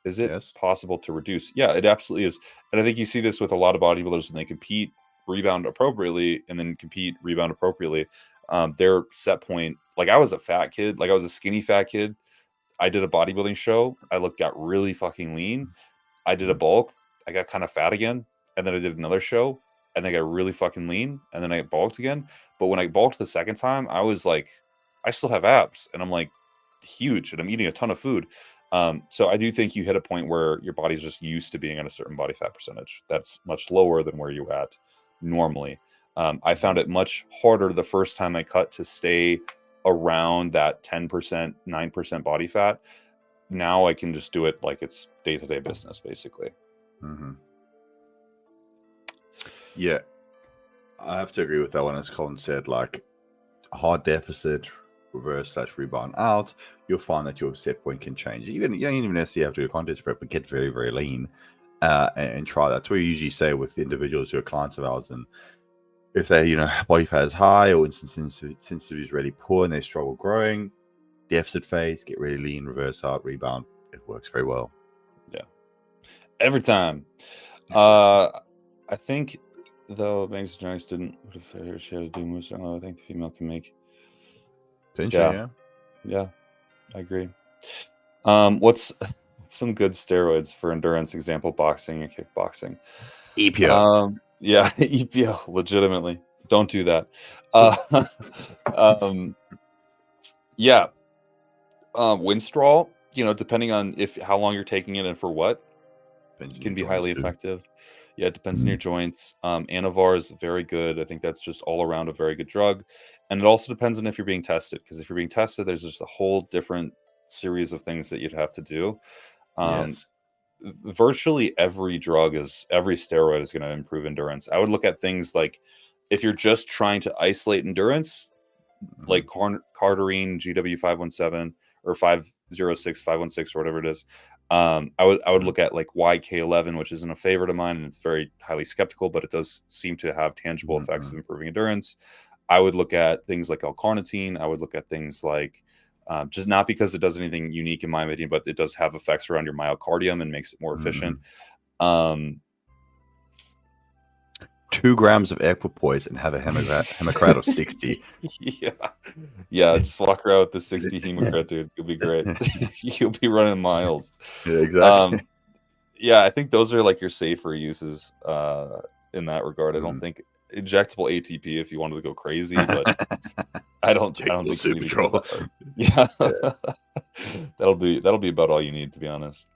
Speaker 1: Is it possible to reduce? Yeah, it absolutely is. And I think you see this with a lot of bodybuilders when they compete, rebound appropriately, and then compete, rebound appropriately. Their set point, like I was a fat kid, like I was a skinny fat kid. I did a bodybuilding show. I got really fucking lean. I did a bulk. I got kind of fat again. And then I did another show and I got really fucking lean. And then I bulked again. But when I bulked the second time, I was like, I still have abs and I'm like huge and I'm eating a ton of food. So I do think you hit a point where your body's just used to being at a certain body fat percentage. That's much lower than where you're at normally. I found it much harder the first time I cut to stay around that 10%, 9% body fat. Now I can just do it like it's day-to-day business, basically.
Speaker 2: Yeah, I have to agree with that one. As Colin said, like hard deficit, reverse/rebound out, you'll find that your set point can change. You don't even necessarily have to do a contest prep, but get very, very lean and try that. That's what we usually say with individuals who are clients of ours. And if they, body fat is high or sensitivity is really poor and they struggle growing, deficit phase, get really lean, reverse out, rebound. It works very well.
Speaker 1: Yeah. Every time. I think, though, Banks Genetics didn't share to do moves. I think the female can make.
Speaker 2: Yeah,
Speaker 1: I agree. What's some good steroids for endurance? Example, boxing and kickboxing.
Speaker 2: EPO.
Speaker 1: Yeah, EPO. Legitimately, don't do that. Winstrol. Depending on how long you're taking it and for what, can be highly effective. Yeah, it depends on your joints. Anavar is very good. I think that's just all around a very good drug. And it also depends on if you're being tested, because if you're being tested, there's just a whole different series of things that you'd have to do. Virtually every steroid is going to improve endurance. I would look at things like if you're just trying to isolate endurance, like Cardarine, GW517, or 506, 516, or whatever it is. I would look at like YK11, which isn't a favorite of mine, and it's very highly skeptical, but it does seem to have tangible effects of improving endurance. I would look at things like L-carnitine. I would look at things like, just not because it does anything unique in my opinion, but it does have effects around your myocardium and makes it more efficient.
Speaker 2: 2 grams of equipoise and have a hemocrat of 60.
Speaker 1: Yeah. Just walk around with the 60 hemocrit, dude. You'll be great. You'll be running miles.
Speaker 2: Yeah, exactly.
Speaker 1: Yeah, I think those are like your safer uses in that regard. I don't think injectable ATP if you wanted to go crazy, but I don't think
Speaker 2: Supercontrol.
Speaker 1: Yeah. That'll be about all you need, to be honest.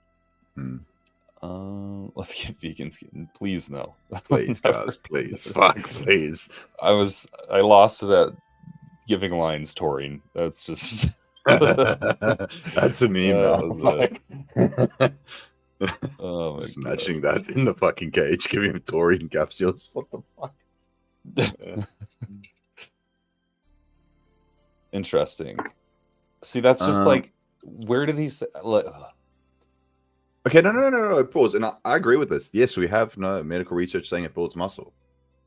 Speaker 1: Let's get vegan skin. Please no.
Speaker 2: Please, guys, please. Fuck, please.
Speaker 1: I lost it at giving lines taurine. That's just
Speaker 2: that's a meme now.
Speaker 1: Oh my
Speaker 2: Just imagining that in the fucking cage, giving him taurine capsules. What the fuck?
Speaker 1: Interesting. See, that's just like, where did he say?
Speaker 2: Okay, no. Pause. And I agree with this. Yes, we have no medical research saying it builds muscle.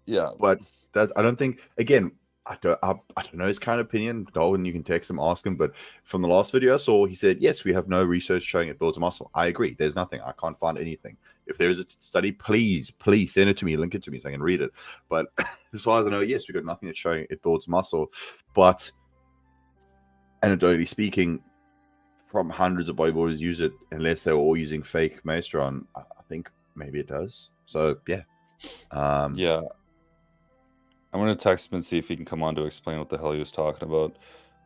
Speaker 1: Yeah,
Speaker 2: but that I don't think. Again, I don't know his kind of opinion. Darwin, you can text him, ask him. But from the last video I saw, he said yes, we have no research showing it builds muscle. I agree. There's nothing. I can't find anything. If there is a study, please send it to me, link it to me so I can read it. But as far as I know, yes, we got nothing that's showing it builds muscle. But anecdotally speaking, from hundreds of bodybuilders use it, unless they were all using fake Masteron, I think maybe it does. So yeah.
Speaker 1: Yeah. I'm going to text him and see if he can come on to explain what the hell he was talking about,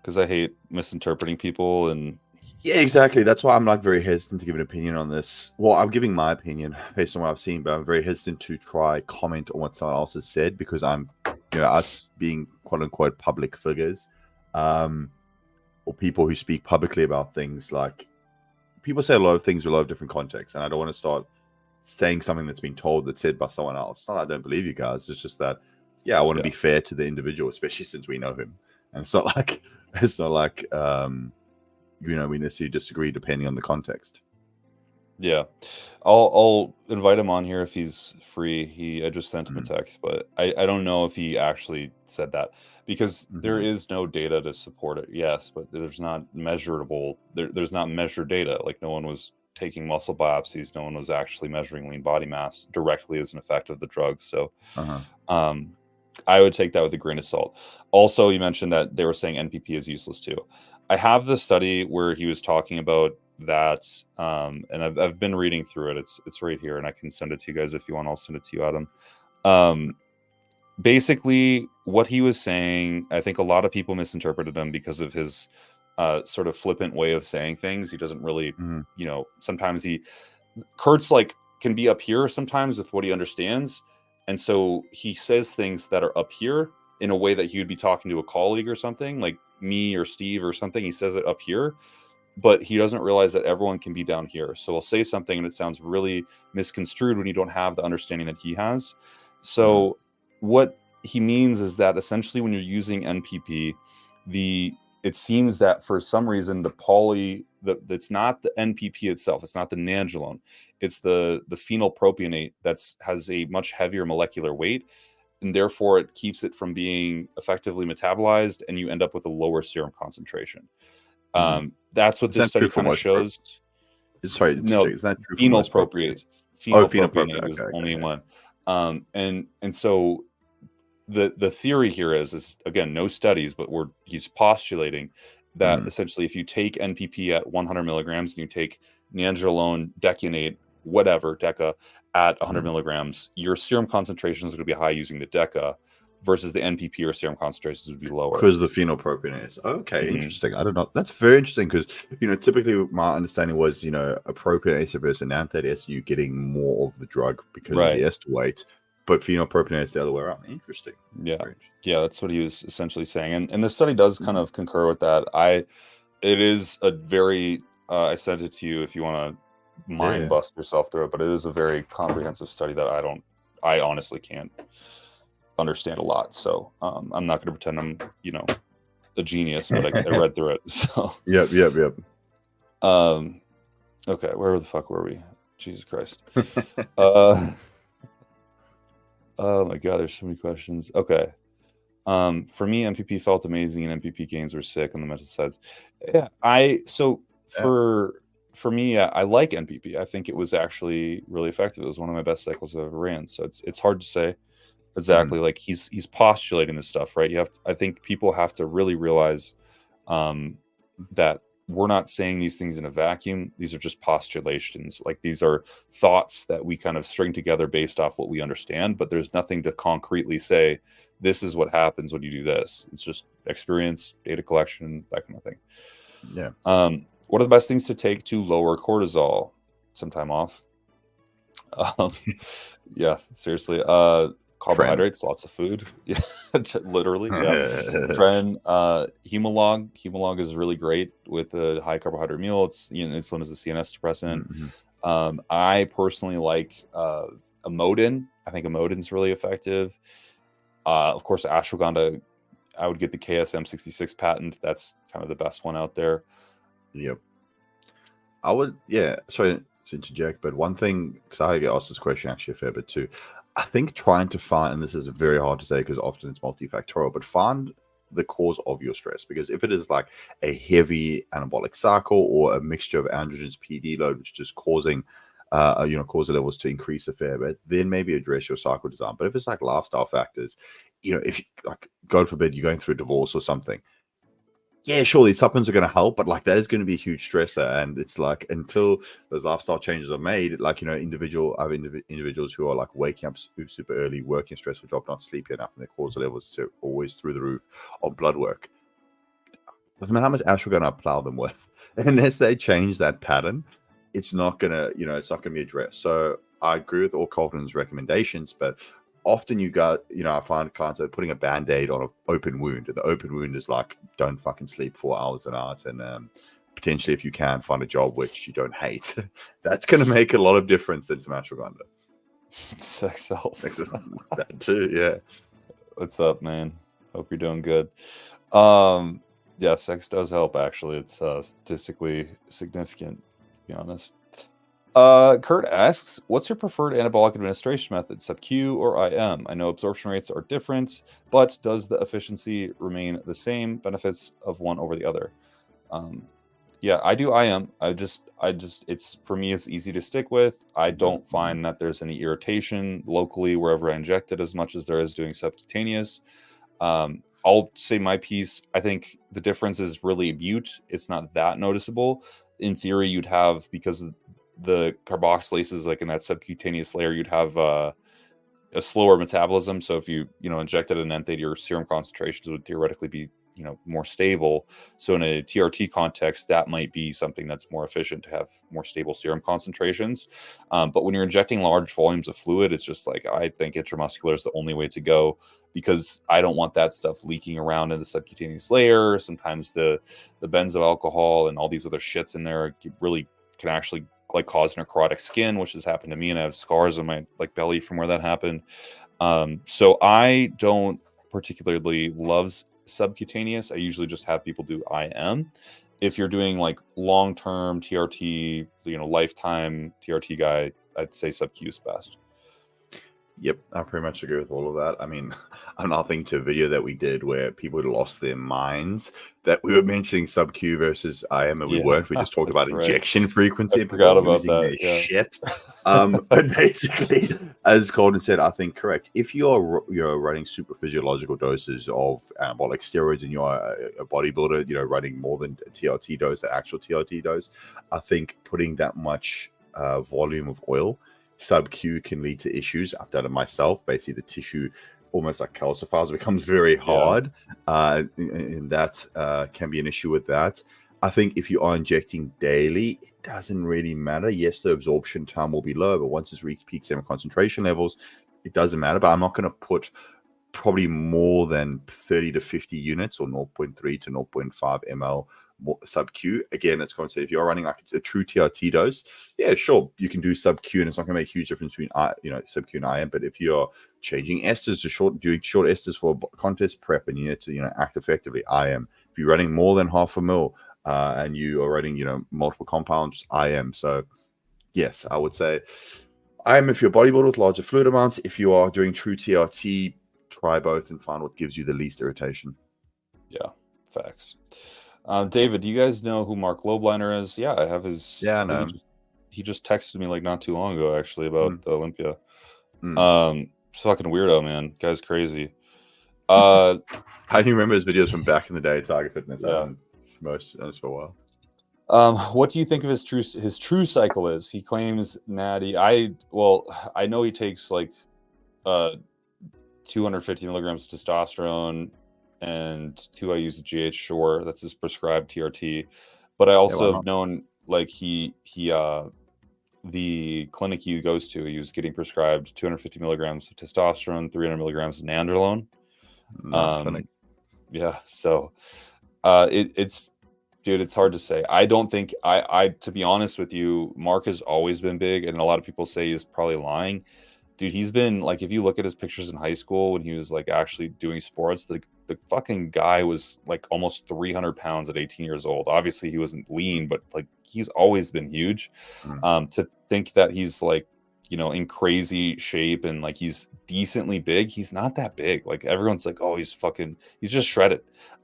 Speaker 1: because I hate misinterpreting people. And
Speaker 2: yeah, exactly. That's why I'm like very hesitant to give an opinion on this. Well, I'm giving my opinion based on what I've seen, but I'm very hesitant to try comment on what someone else has said, because I'm, us being quote unquote public figures, or people who speak publicly about things, like people say a lot of things with a lot of different contexts, and I don't want to start saying something that's been told that's said by someone else. Not that I don't believe you guys. It's just that, I want to be fair to the individual, especially since we know him. And it's not like we necessarily disagree depending on the context.
Speaker 1: Yeah, I'll invite him on here if he's free. I just sent him a text, but I don't know if he actually said that, because there is no data to support it. Yes, but there's not measurable. There's not measured data. Like, no one was taking muscle biopsies. No one was actually measuring lean body mass directly as an effect of the drug. So, I would take that with a grain of salt. Also, you mentioned that they were saying NPP is useless too. I have the study where he was talking about that, and I've been reading through it. It's right here, and I can send it to you guys if you want. I'll send it to you, Adam. Basically, what he was saying, I think a lot of people misinterpreted him because of his sort of flippant way of saying things. He doesn't really, sometimes Kurt's like can be up here sometimes with what he understands. And so he says things that are up here in a way that he would be talking to a colleague or something, like me or Steve or something. He says it up here, but he doesn't realize that everyone can be down here. So he'll say something and it sounds really misconstrued when you don't have the understanding that he has. So what he means is that essentially when you're using NPP, it seems that for some reason it's not the NPP itself, it's not the Nandrolone, it's the Phenylpropionate has a much heavier molecular weight, and therefore it keeps it from being effectively metabolized, and you end up with a lower serum concentration. That's what this study kind of shows.
Speaker 2: Sorry,
Speaker 1: no,
Speaker 2: is that true?
Speaker 1: Phenylpropionate. Phenylpropionate is the only one. And so the theory here is again, no studies, but he's postulating that essentially if you take NPP at 100 milligrams and you take Nandrolone, Decanoate, whatever, Deca at 100 milligrams, your serum concentration is going to be high using the Deca versus the NPP, or serum concentrations would be lower.
Speaker 2: Because the Phenylpropionate is. Okay, interesting. I don't know. That's very interesting, because, typically my understanding was, a propionate ester versus an anthate ester, you're getting more of the drug because of the ester weight. But Phenylpropionate is the other way around. Interesting.
Speaker 1: Yeah. Yeah, that's what he was essentially saying. And the study does kind of concur with that. It is a very, I sent it to you if you want to mind bust yourself through it, but it is a very comprehensive study that I honestly can't understand a lot. So I'm not going to pretend I'm, a genius, but I read through it. So
Speaker 2: Yep.
Speaker 1: okay, where the fuck were we? Jesus Christ. Oh my god, there's so many questions. Okay. For me, MPP felt amazing and MPP gains were sick on the mental sides. Yeah, for me, I like NPP. I think it was actually really effective. It was one of my best cycles I've ever ran. So it's hard to say exactly. Like he's postulating this stuff, right? I think people have to really realize that we're not saying these things in a vacuum. These are just postulations. Like these are thoughts that we kind of string together based off what we understand, but there's nothing to concretely say, this is what happens when you do this. It's just experience, data collection, that kind of thing.
Speaker 2: Yeah.
Speaker 1: What are the best things to take to lower cortisol? Some time off. Yeah, seriously. Carbohydrates, lots of food. Yeah, literally. Yeah. Tren, Humalog. Humalog is really great with a high carbohydrate meal. It's insulin is a CNS depressant. I personally like Amodin. I think Amodin's really effective. Of course, ashwagandha. I would get the KSM66 patent. That's kind of the best one out there.
Speaker 2: Yep. I would. Yeah. Sorry to interject, but one thing, because I get asked this question actually a fair bit too. I think trying to find, and this is very hard to say because often it's multifactorial, but find the cause of your stress. Because if it is like a heavy anabolic cycle or a mixture of androgens, PD load, which is just causing, cortisol levels to increase a fair bit, then maybe address your cycle design. But if it's like lifestyle factors, if like God forbid you're going through a divorce or something, yeah, sure, these supplements are going to help, but like that is going to be a huge stressor. And it's like until those lifestyle changes are made, like, individuals who are like waking up super early, working a stressful job, not sleeping enough, and their cortisol levels are always through the roof on blood work. Doesn't matter how much ash we're going to plow them with, unless they change that pattern, it's not going to, it's not going to be addressed. So I agree with all Kolton's recommendations, but often you got, I find clients are putting a band-aid on an open wound, and the open wound is like, don't fucking sleep 4 hours a night, and potentially, if you can, find a job which you don't hate. That's going to make a lot of difference in some ashwagandha.
Speaker 1: Sex helps.
Speaker 2: That too, yeah.
Speaker 1: What's up, man? Hope you're doing good. Yeah, sex does help, actually. It's statistically significant, to be honest. Kurt asks, what's your preferred anabolic administration method, sub-Q or IM? I know absorption rates are different, but does the efficiency remain the same? Benefits of one over the other? Yeah, I do IM. It's, for me, it's easy to stick with. I don't find that there's any irritation locally wherever I inject it as much as there is doing subcutaneous. I'll say my piece. I think the difference is really mute. It's not that noticeable. In theory, you'd have, because the carboxylases, like in that subcutaneous layer, you'd have a slower metabolism. So if you injected an enthate, your serum concentrations would theoretically be more stable. So in a TRT context, that might be something that's more efficient to have more stable serum concentrations. But when you're injecting large volumes of fluid, it's just like, I think intramuscular is the only way to go, because I don't want that stuff leaking around in the subcutaneous layer. Sometimes the benzo alcohol and all these other shits in there really can actually like cause necrotic skin, which has happened to me, and I have scars on my belly from where that happened. So I don't particularly love subcutaneous. I usually just have people do IM. If you're doing like long-term TRT, lifetime TRT guy, I'd say sub-Q is best.
Speaker 2: Yep, I pretty much agree with all of that. I mean, I'm not thinking to a video that we did where people had lost their minds that we were mentioning sub-Q versus IM, and we weren't. We just talked about injection frequency.
Speaker 1: I forgot about that.
Speaker 2: Shit. But basically, as Kolton said, I think correct. If you're running super physiological doses of anabolic steroids and you're a bodybuilder, running more than a TRT dose, the actual TRT dose, I think putting that much volume of oil sub-Q can lead to issues. I've done it myself. Basically, the tissue almost like calcifies, becomes very hard, and that can be an issue with that. I think if you are injecting daily, it doesn't really matter. Yes, the absorption time will be low, but once it's reached peak serum concentration levels, it doesn't matter. But I'm not going to put probably more than 30 to 50 units or 0.3 to 0.5 ml sub-Q. Again, it's going to say if you're running like a true TRT dose, yeah, sure, you can do sub-Q, and it's not going to make a huge difference between sub-Q and IM. But if you're changing esters to doing short esters for contest prep, and you need to act effectively, IM If you're running more than half a mil and you are running, multiple compounds, I am. So yes, I would say I am if you're a bodybuilder with larger fluid amounts. If you are doing true TRT, try both and find what gives you the least irritation.
Speaker 1: Yeah, facts. David, do you guys know who Marc Lobliner is? Yeah, I have his.
Speaker 2: Yeah, I know.
Speaker 1: He just texted me like not too long ago, actually, about the Olympia.
Speaker 2: Mm.
Speaker 1: Fucking weirdo, man. Guy's crazy.
Speaker 2: I do remember his videos from back in the day, Target Fitness.
Speaker 1: Yeah.
Speaker 2: I haven't most for a while.
Speaker 1: What do you think of his true cycle is? He claims natty. I know he takes like 250 milligrams of testosterone and 2 IUs of GH. Sure, that's his prescribed TRT. But I also have known like the clinic he goes to, he was getting prescribed 250 milligrams of testosterone, 300 milligrams of Nandrolone.
Speaker 2: Nice clinic.
Speaker 1: Yeah, so it's dude, it's hard to say. I don't think I to be honest with you, Marc has always been big, and a lot of people say he's probably lying. Dude, he's been like, if you look at his pictures in high school when he was like actually doing sports, the fucking guy was like almost 300 pounds at 18 years old. Obviously he wasn't lean, but like he's always been huge. To think that he's like, in crazy shape and like he's decently big, he's not that big. Like everyone's like, oh, he's just shredded.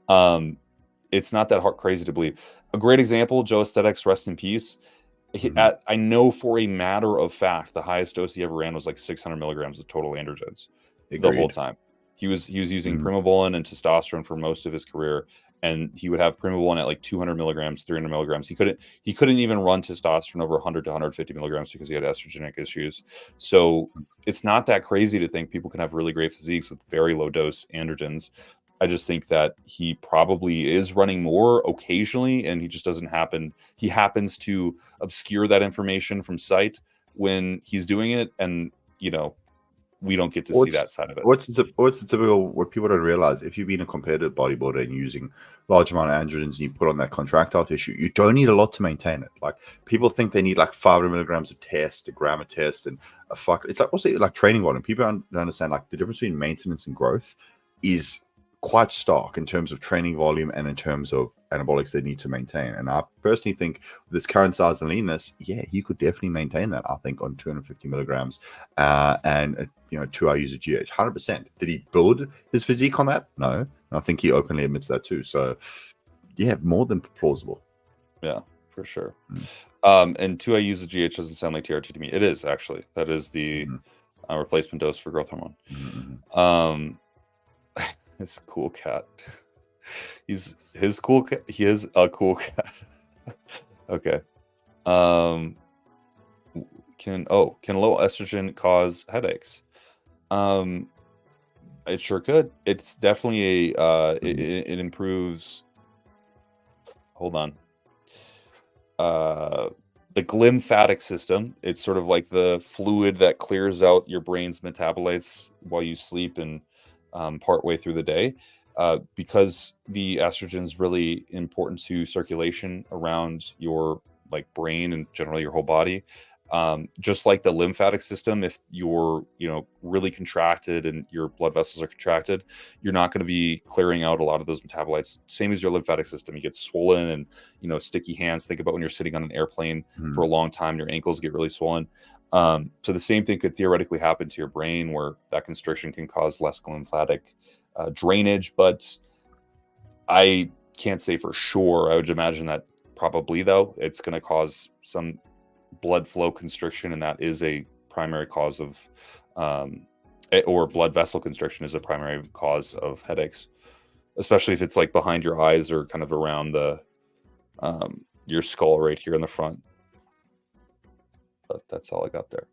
Speaker 1: It's not that crazy to believe. A great example, Joe Aesthetics, rest in peace. I know for a matter of fact, the highest dose he ever ran was like 600 milligrams of total androgens. The whole time. He was using primobolan and testosterone for most of his career, and he would have primobolan at like 200 milligrams, 300 milligrams. He couldn't even run testosterone over 100 to 150 milligrams because he had estrogenic issues. So it's not that crazy to think people can have really great physiques with very low dose androgens. I just think that he probably is running more occasionally, and he just doesn't happen. He happens to obscure that information from sight when he's doing it, and we don't get to see that side of it.
Speaker 2: What's the typical, what people don't realize? If you've been a competitive bodybuilder and using large amount of androgens and you put on that contractile tissue, you don't need a lot to maintain it. Like people think they need like 500 milligrams of test, a gram of test, and it's like also like training volume. People don't understand like the difference between maintenance and growth is quite stark in terms of training volume and in terms of anabolics they need to maintain. And I personally think with this current size and leanness, he could definitely maintain that, I think, on 250 milligrams and 2 IUs of GH. 100%. Did he build his physique on that? No. I think he openly admits that too. So more than plausible.
Speaker 1: Yeah, for sure. And 2 IUs of GH doesn't sound like TRT to me. It is, actually. That is the replacement dose for growth hormone. His cool cat. He is a cool cat. Okay. Can low estrogen cause headaches? It sure could. It's definitely it improves. Hold on. The glymphatic system. It's sort of like the fluid that clears out your brain's metabolites while you sleep and part way through the day, because the estrogen is really important to circulation around your brain and generally your whole body. Just like the lymphatic system, if you're really contracted and your blood vessels are contracted, you're not going to be clearing out a lot of those metabolites. Same as your lymphatic system, you get swollen and sticky hands. Think about when you're sitting on an airplane for a long time, your ankles get really swollen. So the same thing could theoretically happen to your brain, where that constriction can cause less lymphatic drainage, but I can't say for sure. I would imagine that probably, though, it's going to cause some blood flow constriction, and that is a primary cause of or blood vessel constriction is a primary cause of headaches, especially if it's like behind your eyes or kind of around the your skull right here in the front. But that's all I got there.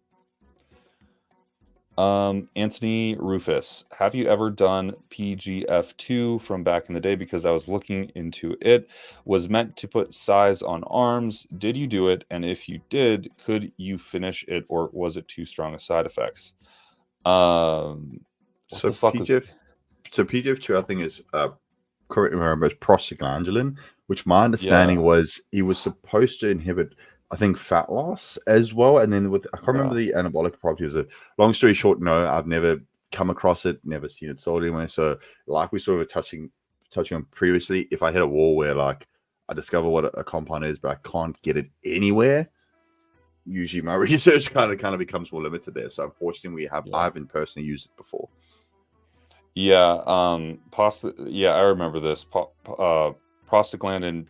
Speaker 1: Anthony Rufus, have you ever done PGF2 from back in the day? Because I was looking into it. Was meant to put size on arms. Did you do it? And if you did, could you finish it, or was it too strong a side effects?
Speaker 2: PGF2, I think, is correct me if I'm wrong, but prostaglandin, which my understanding was he was supposed to inhibit, I think, fat loss as well. And then I can't remember the anabolic properties. Long story short, no, I've never come across it, never seen it sold anywhere. So like we sort of touching touching on previously, if I hit a wall where like I discover what a compound is, but I can't get it anywhere, usually my research kind of becomes more limited there. So unfortunately, I haven't personally used it before.
Speaker 1: Yeah, I remember this. Prostaglandin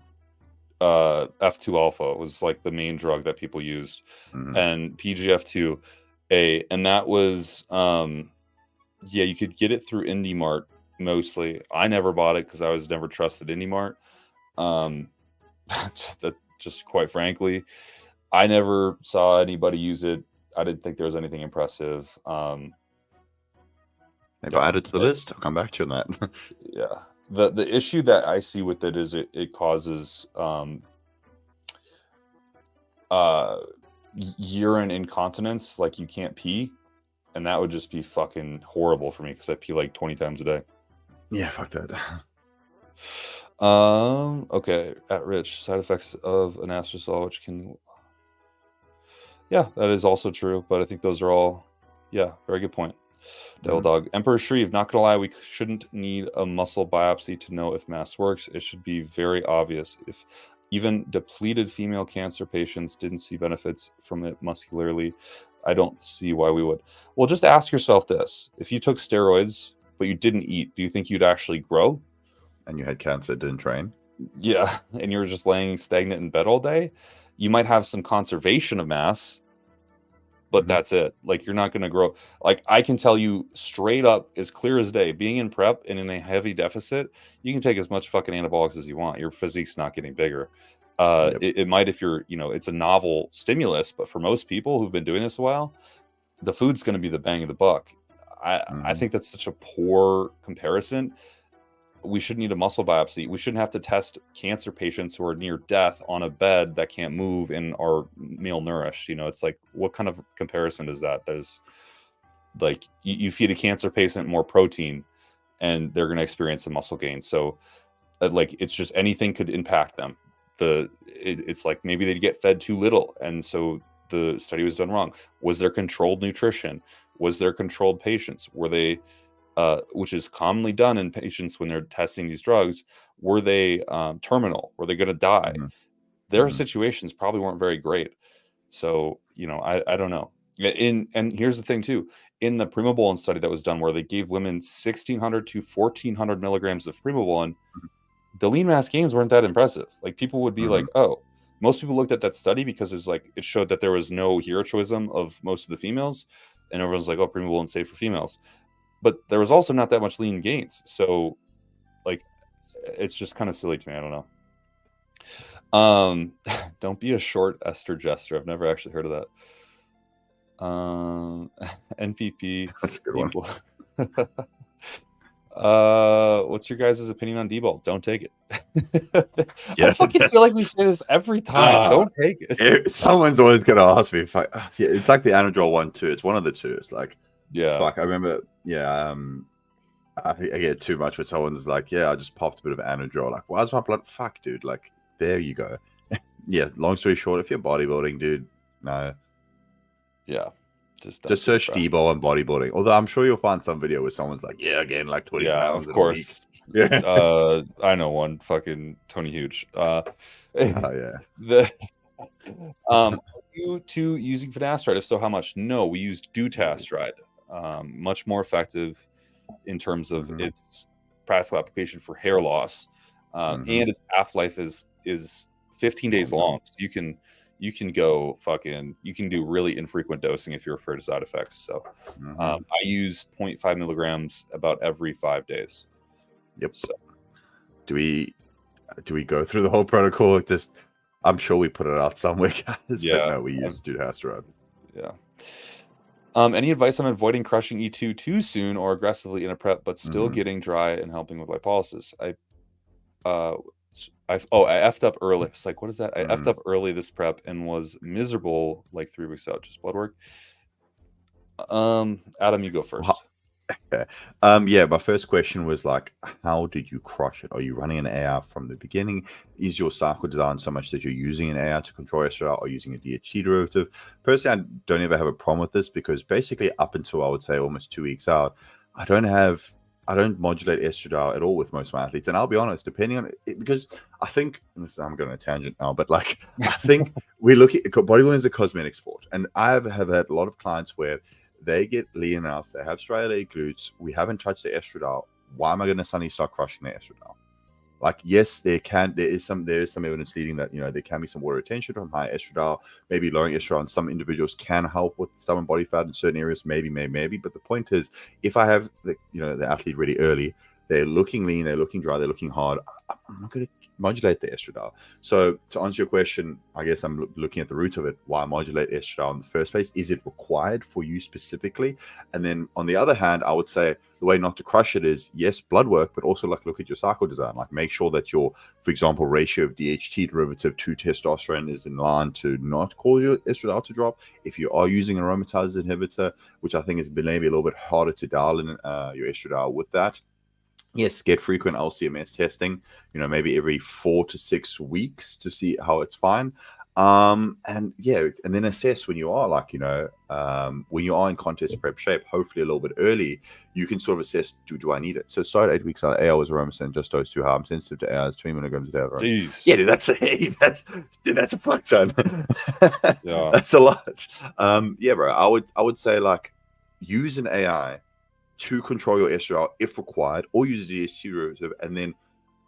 Speaker 1: F2 alpha was like the main drug that people used, and PGF2A, and that was you could get it through IndyMart mostly. I never bought it because I was never trusted IndyMart. That just quite frankly, I never saw anybody use it. I didn't think there was anything impressive.
Speaker 2: Maybe I'll add it to the list. I'll come back to you on that.
Speaker 1: Yeah. The issue that I see with it is it causes urine incontinence, like you can't pee, and that would just be fucking horrible for me because I pee like 20 times a day.
Speaker 2: Yeah, fuck that.
Speaker 1: Okay, at Rich, side effects of anastrozole, which can... Yeah, that is also true, but I think those are all... Yeah, very good point. Devil Dog. Emperor Shreve, not gonna lie, we shouldn't need a muscle biopsy to know if mass works. It should be very obvious. If even depleted female cancer patients didn't see benefits from it muscularly, I don't see why we would. Well, just ask yourself this. If you took steroids, but you didn't eat, do you think you'd actually grow?
Speaker 2: And you had cancer, didn't train?
Speaker 1: Yeah, and you were just laying stagnant in bed all day? You might have some conservation of mass, but that's it. Like, you're not going to grow. Like, I can tell you straight up, as clear as day, being in prep and in a heavy deficit, you can take as much fucking anabolics as you want. Your physique's not getting bigger. It might if you're, it's a novel stimulus, but for most people who've been doing this a while, the food's going to be the bang of the buck. I think that's such a poor comparison. We shouldn't need a muscle biopsy. We shouldn't have to test cancer patients who are near death on a bed that can't move and are malnourished. It's like, what kind of comparison is that? There's like, you feed a cancer patient more protein and they're going to experience some muscle gain. So like, it's just anything could impact them. It's like maybe they get fed too little. And so the study was done wrong. Was there controlled nutrition? Was there controlled patients? Were they, which is commonly done in patients when they're testing these drugs, were they terminal? Were they going to die? Their situations probably weren't very great. So, I don't know. And here's the thing too, in the Primobolan study that was done where they gave women 1,600 to 1,400 milligrams of Primobolan, the lean mass gains weren't that impressive. Like, people would be like, oh, most people looked at that study because it showed that there was no heroism of most of the females. And everyone's like, oh, Primobolan's safe for females. But there was also not that much lean gains. So, like, it's just kind of silly to me. I don't know. Don't be a short Ester jester. I've never actually heard of that. NPP.
Speaker 2: That's a good one.
Speaker 1: What's your guys' opinion on Dbol? Don't take it.
Speaker 2: Yeah,
Speaker 1: I fucking feel like we say this every time. Don't take it.
Speaker 2: Someone's always going to ask me if it's like the Anadrol one too. It's one of the two. It's like,
Speaker 1: yeah,
Speaker 2: fuck. I remember, I get too much when someone's like, yeah, I just popped a bit of Anadrol. Like, why's my blood? Fuck, dude. Like, there you go. Yeah. Long story short, if you're bodybuilding, dude, no.
Speaker 1: Yeah.
Speaker 2: Just search Dbol and bodybuilding. Although I'm sure you'll find some video where someone's like, yeah, again, like 20 pounds.
Speaker 1: Of course.
Speaker 2: Yeah.
Speaker 1: I know one. Fucking Tony Huge.
Speaker 2: Yeah.
Speaker 1: You two using finasteride? If so, how much? No, we use dutasteride. Much more effective in terms of its practical application for hair loss, and its half-life is 15 days long. So you can go you can do really infrequent dosing if you're afraid of side effects. So I use 0.5 milligrams about every 5 days.
Speaker 2: Yep. So do we go through the whole protocol? Just, I'm sure we put it out somewhere, guys.
Speaker 1: Yeah.
Speaker 2: But no, we use dutasteride.
Speaker 1: Yeah. Any advice on avoiding crushing E2 too soon or aggressively in a prep, but still getting dry and helping with lipolysis? I effed up early. It's like, what is that? I effed up early this prep and was miserable like 3 weeks out, just blood work. Adam, you go first.
Speaker 2: Okay. My first question was like, how did you crush it? Are you running an AR from the beginning? Is your cycle designed so much that you're using an AR to control estradiol or using a DHT derivative? Personally, I don't ever have a problem with this because basically up until I would say almost 2 weeks out, I don't have I don't modulate estradiol at all with most of my athletes, and I'll be honest, depending on it, because I think I'm going on a tangent now, but like I think we look at bodybuilding as a cosmetic sport, and I have had a lot of clients where they get lean enough, they have striated glutes, we haven't touched the estradiol. Why am I going to suddenly start crushing the estradiol? Like, yes, there is some evidence leading that, there can be some water retention from high estradiol. Maybe lowering estradiol in some individuals can help with stubborn body fat in certain areas. Maybe. But the point is, if I have the athlete really early, they're looking lean, they're looking dry, they're looking hard, I'm not going to modulate the estradiol. So to answer your question, I guess I'm looking at the root of it. Why modulate estradiol in the first place? Is it required for you specifically? And then on the other hand, I would say the way not to crush it is, yes, blood work, but also like look at your cycle design. Like make sure that your, for example, ratio of DHT derivative to testosterone is in line to not cause your estradiol to drop. If you are using an aromatase inhibitor, which I think is maybe a little bit harder to dial in your estradiol with that, yes, get frequent LCMS testing, maybe every 4 to 6 weeks to see how it's fine. And then assess when you are when you are in contest prep shape, hopefully a little bit early, you can sort of assess, do I need it? So start 8 weeks on 8 hours aromasin, just dose too high. I'm sensitive to hours, 20 milligrams a day.
Speaker 1: Jeez.
Speaker 2: Yeah, dude, that's a fuck ton.
Speaker 1: Yeah.
Speaker 2: That's a lot. Bro, I would say like use an AI to control your estradiol if required, or use a DHT derivative. And then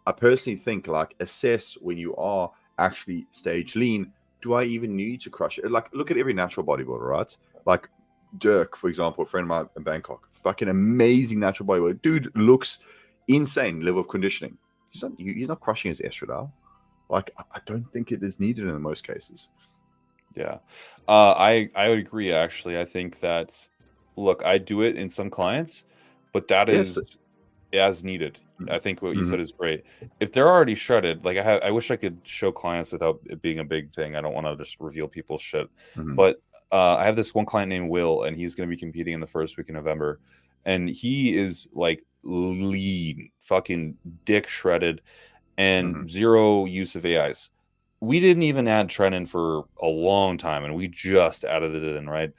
Speaker 2: I personally think like assess when you are actually stage lean, do I even need to crush it? Like look at every natural bodybuilder, right? Like Dirk, for example, a friend of mine in Bangkok, fucking amazing natural bodybuilder. Dude looks insane level of conditioning. He's not crushing his estradiol. Like I don't think it is needed in most cases.
Speaker 1: Yeah. I would agree, actually. I think that, look, I do it in some clients, but that is as needed. I think what you said is great. If they're already shredded, like I wish I could show clients without it being a big thing. I don't want to just reveal people's shit. But I have this one client named Will, and he's going to be competing in the first week in November. And he is like lean, fucking dick shredded, and zero use of AIs. We didn't even add trenin for a long time, and we just added it in, right?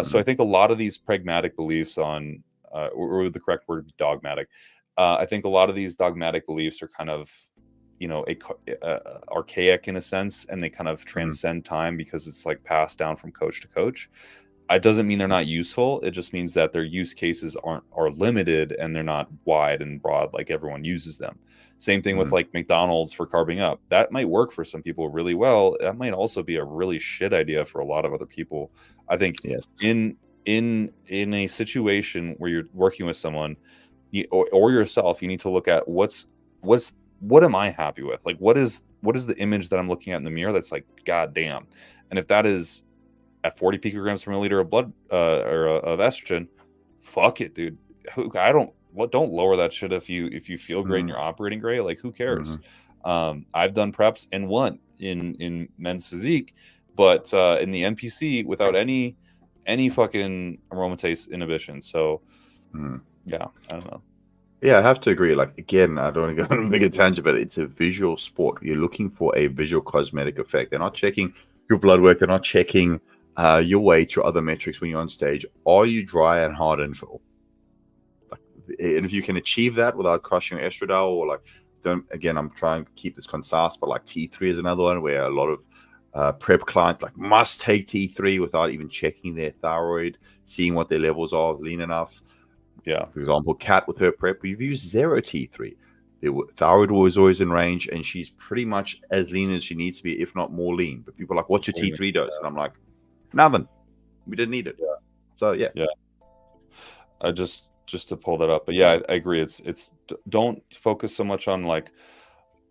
Speaker 1: So I think a lot of these pragmatic beliefs on, or the correct word, dogmatic. I think a lot of these dogmatic beliefs are kind of, archaic in a sense, and they kind of transcend time because it's like passed down from coach to coach. It doesn't mean they're not useful. It just means that their use cases are limited, and they're not wide and broad like everyone uses them. Same thing with like McDonald's for carbing up. That might work for some people really well. That might also be a really shit idea for a lot of other people. I think in a situation where you're working with someone or yourself, you need to look at what am I happy with? Like what is the image that I'm looking at in the mirror that's like, God damn. And if that is at 40 picograms per milliliter of blood or of estrogen, fuck it, dude. Don't lower that shit if you feel great and you're operating great. Like who cares? I've done preps and won in men's physique, but in the NPC without any fucking aromatase inhibition. So yeah, I don't know.
Speaker 2: Yeah, I have to agree. Like again, I don't want to go on a bigger tangent, but it's a visual sport. You're looking for a visual cosmetic effect. They're not checking your blood work. They're not checking your weight, your other metrics when you're on stage. Are you dry and hard and full? And if you can achieve that without crushing your estradiol, or like, I'm trying to keep this concise, but like T3 is another one where a lot of prep clients like must take T3 without even checking their thyroid, seeing what their levels are, lean enough.
Speaker 1: Yeah.
Speaker 2: For example, Kat with her prep, we've used 0 T3. The thyroid was always in range, and she's pretty much as lean as she needs to be, if not more lean. But people are like, what's your T3 dose? And I'm like, nothing. We didn't need it. Yeah. So yeah.
Speaker 1: I just to pull that up, but yeah, I agree. It's don't focus so much on like,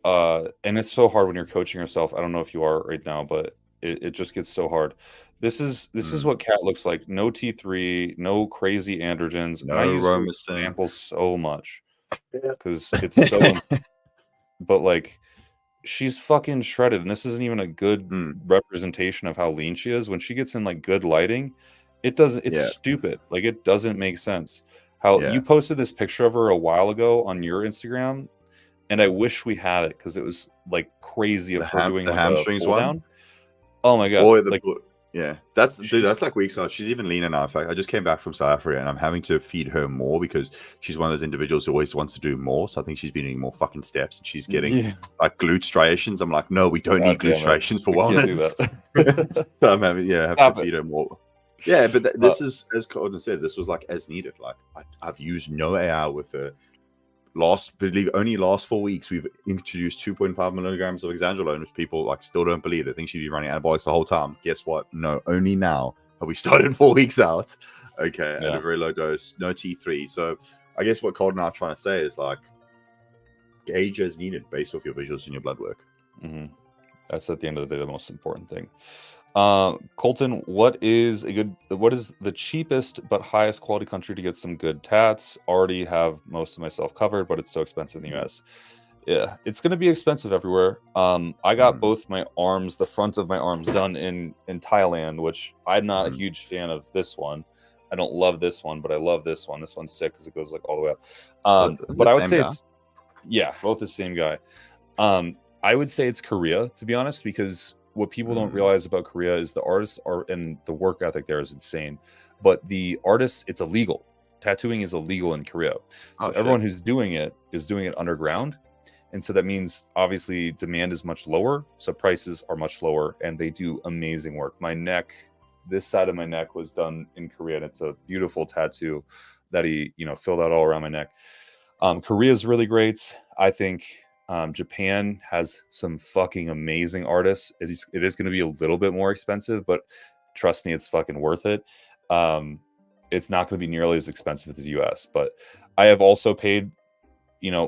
Speaker 1: and it's so hard when you're coaching yourself. I don't know if you are right now, but it just gets so hard. This is what Kat looks like. No T3, no crazy androgens.
Speaker 2: No,
Speaker 1: I use examples so much because it's so but like she's fucking shredded, and this isn't even a good representation of how lean she is. When she gets in like good lighting, it's stupid. Like it doesn't make sense. You posted this picture of her a while ago on your Instagram, and I wish we had it because it was like crazy of her doing
Speaker 2: the
Speaker 1: like
Speaker 2: hamstrings
Speaker 1: a pull
Speaker 2: one.
Speaker 1: Down. Oh my god!
Speaker 2: Or
Speaker 1: like
Speaker 2: Yeah, that's like weeks out. She's even leaner now. In fact, I just came back from South Africa and I'm having to feed her more because she's one of those individuals who always wants to do more. So I think she's been doing more fucking steps and she's getting like glute striations. I'm like, no, we don't need glute striations for wellness. So I'm having have to feed her more. Yeah, but this is, as Kolton said, this was like as needed. Like I've used no AI with her. Only last 4 weeks we've introduced 2.5 milligrams of Ngenla, which people like still don't believe. They think she'd be running anabolics the whole time. Guess what? No, only now have we started 4 weeks out. Okay, at a very low dose, no T3. So I guess what Kolton and I are trying to say is like gauge as needed based off your visuals and your blood work.
Speaker 1: That's at the end of the day the most important thing. Kolton, what is the cheapest but highest quality country to get some good tats? Already have most of myself covered, but it's so expensive in the US. Yeah, it's going to be expensive everywhere. I got both my arms, the front of my arms, done in Thailand, which I'm not a huge fan of this one. I don't love this one, but I love this one. This one's sick because it goes like all the way up. But I would say it's both the same guy. I would say it's Korea, to be honest, because what people don't realize about Korea is the artists and the work ethic there is insane. But the artists, it's illegal. Tattooing is illegal in Korea. So everyone who's doing it is doing it underground. And so that means obviously demand is much lower. So prices are much lower and they do amazing work. My neck, this side of my neck was done in Korea. And it's a beautiful tattoo that he, filled out all around my neck. Korea is really great. I think Japan has some fucking amazing artists. It is going to be a little bit more expensive, but trust me, it's fucking worth it. It's not going to be nearly as expensive as the US, but I have also paid,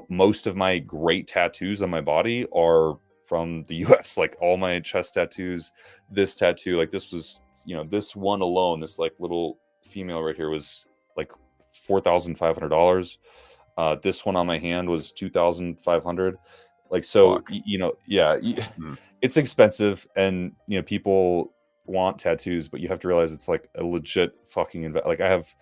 Speaker 1: most of my great tattoos on my body are from the US, like all my chest tattoos, this tattoo, like this was, this one alone, this like little female right here was like $4,500. This one on my hand was $2,500. Like, so, it's expensive and, people want tattoos, but you have to realize it's like a legit fucking like I have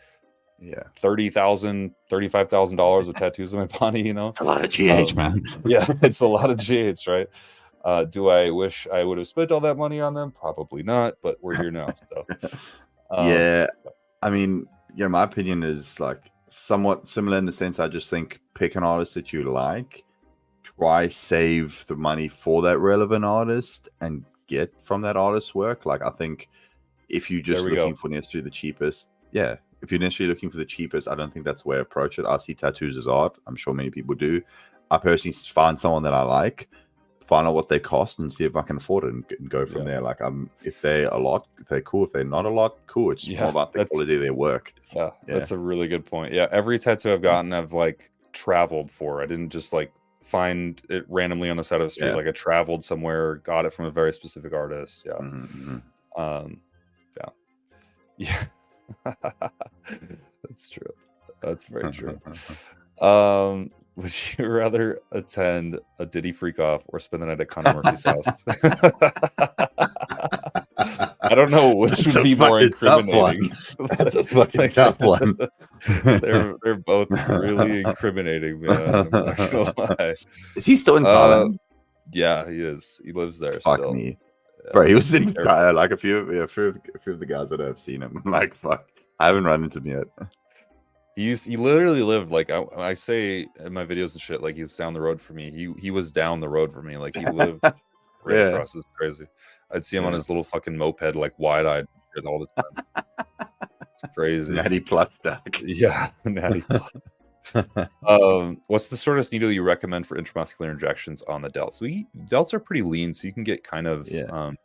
Speaker 1: $30,000, $35,000 of tattoos on my body,
Speaker 2: It's a lot of GH, man.
Speaker 1: Yeah, it's a lot of GH, right? Do I wish I would have spent all that money on them? Probably not, but we're here now. So
Speaker 2: I mean, my opinion is like somewhat similar in the sense I just think pick an artist that you like, try save the money for that relevant artist and get from that artist's work. Like I think if you're just looking for necessarily the cheapest, if you're necessarily looking for the cheapest, I don't think that's the way to approach it. I see tattoos as art. I'm sure many people do. I personally find someone that I like, find out what they cost and see if I can afford it and go from there. Like if they're a lot, if they're cool. If they're not a lot, cool. It's more about the quality of their work.
Speaker 1: Yeah, that's a really good point. Yeah, every tattoo I've gotten, I've like traveled for. I didn't just like find it randomly on the side of the street. Like I traveled somewhere, got it from a very specific artist. That's true. That's very true. Would you rather attend a Diddy freak off or spend the night at Conor Murphy's house? I don't know which would be more incriminating.
Speaker 2: That's a fucking tough one.
Speaker 1: They're both really incriminating, man. I'm not gonna lie.
Speaker 2: Is he still in Thailand?
Speaker 1: Yeah, he is. He lives there
Speaker 2: Fuck
Speaker 1: still.
Speaker 2: Me. Bro, he was in Thailand. Like a few of the guys that I've seen him. I'm like, fuck. I haven't run into him yet.
Speaker 1: He literally lived like I say in my videos and shit, like he's down the road for me. He was down the road for me. Like he lived right across. It's crazy. I'd see him on his little fucking moped, like wide-eyed all the time. It's crazy.
Speaker 2: Natty plus stack.
Speaker 1: Yeah, Natty plus. What's the shortest needle you recommend for intramuscular injections on the delts? Delts are pretty lean, so you can get kind of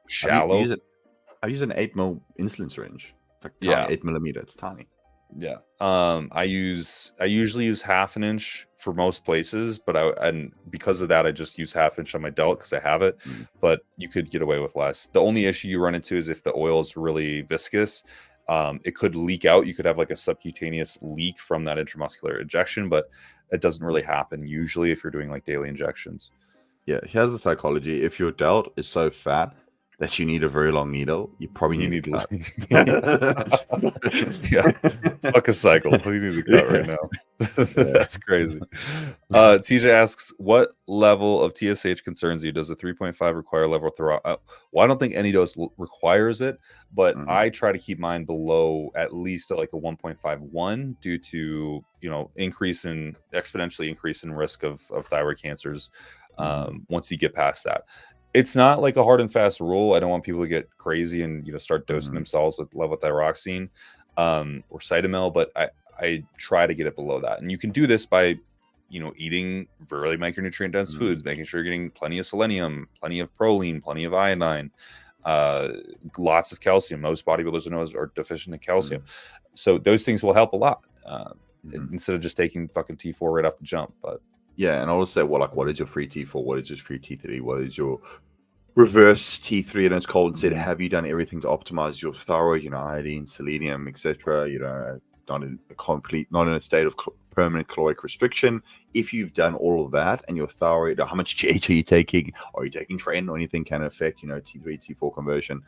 Speaker 1: shallow.
Speaker 2: I use an 8 mil insulin syringe. Like 8 millimeter. It's tiny.
Speaker 1: Yeah. I usually use 1/2 inch for most places, but and because of that, I just use 1/2 inch on my delt because I have it. But you could get away with less. The only issue you run into is if the oil is really viscous, it could leak out. You could have like a subcutaneous leak from that intramuscular injection, but it doesn't really happen usually if you're doing like daily injections.
Speaker 2: Yeah, here's the psychology. If your delt is so fat, that you need a very long needle, you probably
Speaker 1: You
Speaker 2: need
Speaker 1: need
Speaker 2: to cut.
Speaker 1: yeah, fuck a cycle. You need to cut right now. That's crazy. TJ asks, what level of TSH concerns you? Does a 3.5 require level well, I don't think any dose requires it, but I try to keep mine below at least like a 1.51 due to, you know, exponentially increase in risk of thyroid cancers once you get past that. It's not like a hard and fast rule. I don't want people to get crazy and, you know, start dosing themselves with levothyroxine or Cytomel, but I try to get it below that. And you can do this by, you know, eating very micronutrient dense foods, making sure you're getting plenty of selenium, plenty of proline, plenty of iodine, lots of calcium. Most bodybuilders I know are deficient in calcium. So those things will help a lot instead of just taking fucking T4 right off the jump. But
Speaker 2: yeah, and I always say, well, like, what is your free T4? What is your free T3? What is your reverse T3? And as Kolton said, have you done everything to optimize your thyroid, you know, iodine, selenium, etc.? You know, not in a state of permanent caloric restriction. If you've done all of that and your thyroid, how much GH are you taking? Are you taking tren or anything can affect, you know, T3, T4 conversion?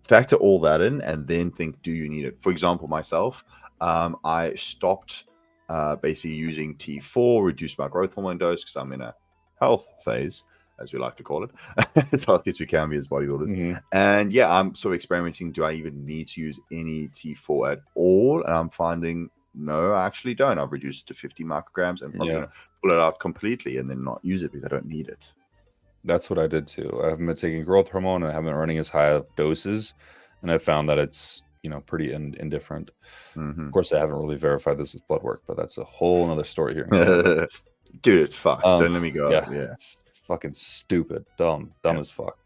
Speaker 2: Factor all that in and then think, do you need it? For example, myself, I stopped basically using T4, reduced my growth hormone dose because I'm in a health phase, as we like to call it, as healthy as we can be as bodybuilders. And yeah, I'm sort of experimenting. Do I even need to use any T4 at all? And I'm finding, no, I actually don't. I've reduced it to 50 micrograms and probably gonna pull it out completely and then not use it because I don't need it.
Speaker 1: That's what I did too. I haven't been taking growth hormone. I haven't been running as high of doses. And I found that it's, you know, pretty indifferent. Of course, I haven't really verified this with blood work, but that's a whole other story here.
Speaker 2: Dude, it's fucked. Don't let me go.
Speaker 1: Yeah. It's fucking stupid. Dumb as fuck.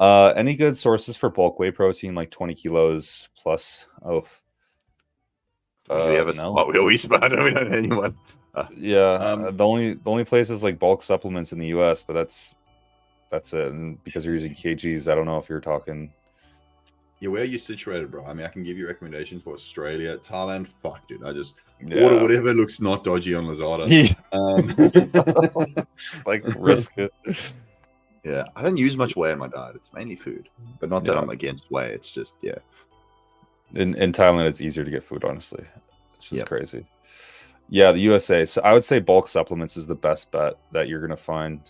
Speaker 1: Any good sources for bulk whey protein, like 20 kilos plus?
Speaker 2: We have a spot we always spot. We don't know anyone.
Speaker 1: The only place is like bulk supplements in the US, but that's it. And because you're using kgs, I don't know if you're talking.
Speaker 2: Yeah, where are you situated, bro? I mean, I can give you recommendations for Australia, Thailand. Fuck, dude. I just order whatever looks not dodgy on Lazada.
Speaker 1: Just like risk it.
Speaker 2: Yeah, I don't use much whey in my diet. It's mainly food, but not that I'm against whey. It's just
Speaker 1: In Thailand, it's easier to get food. Honestly, it's just crazy. Yeah, the USA. So I would say bulk supplements is the best bet that you're gonna find.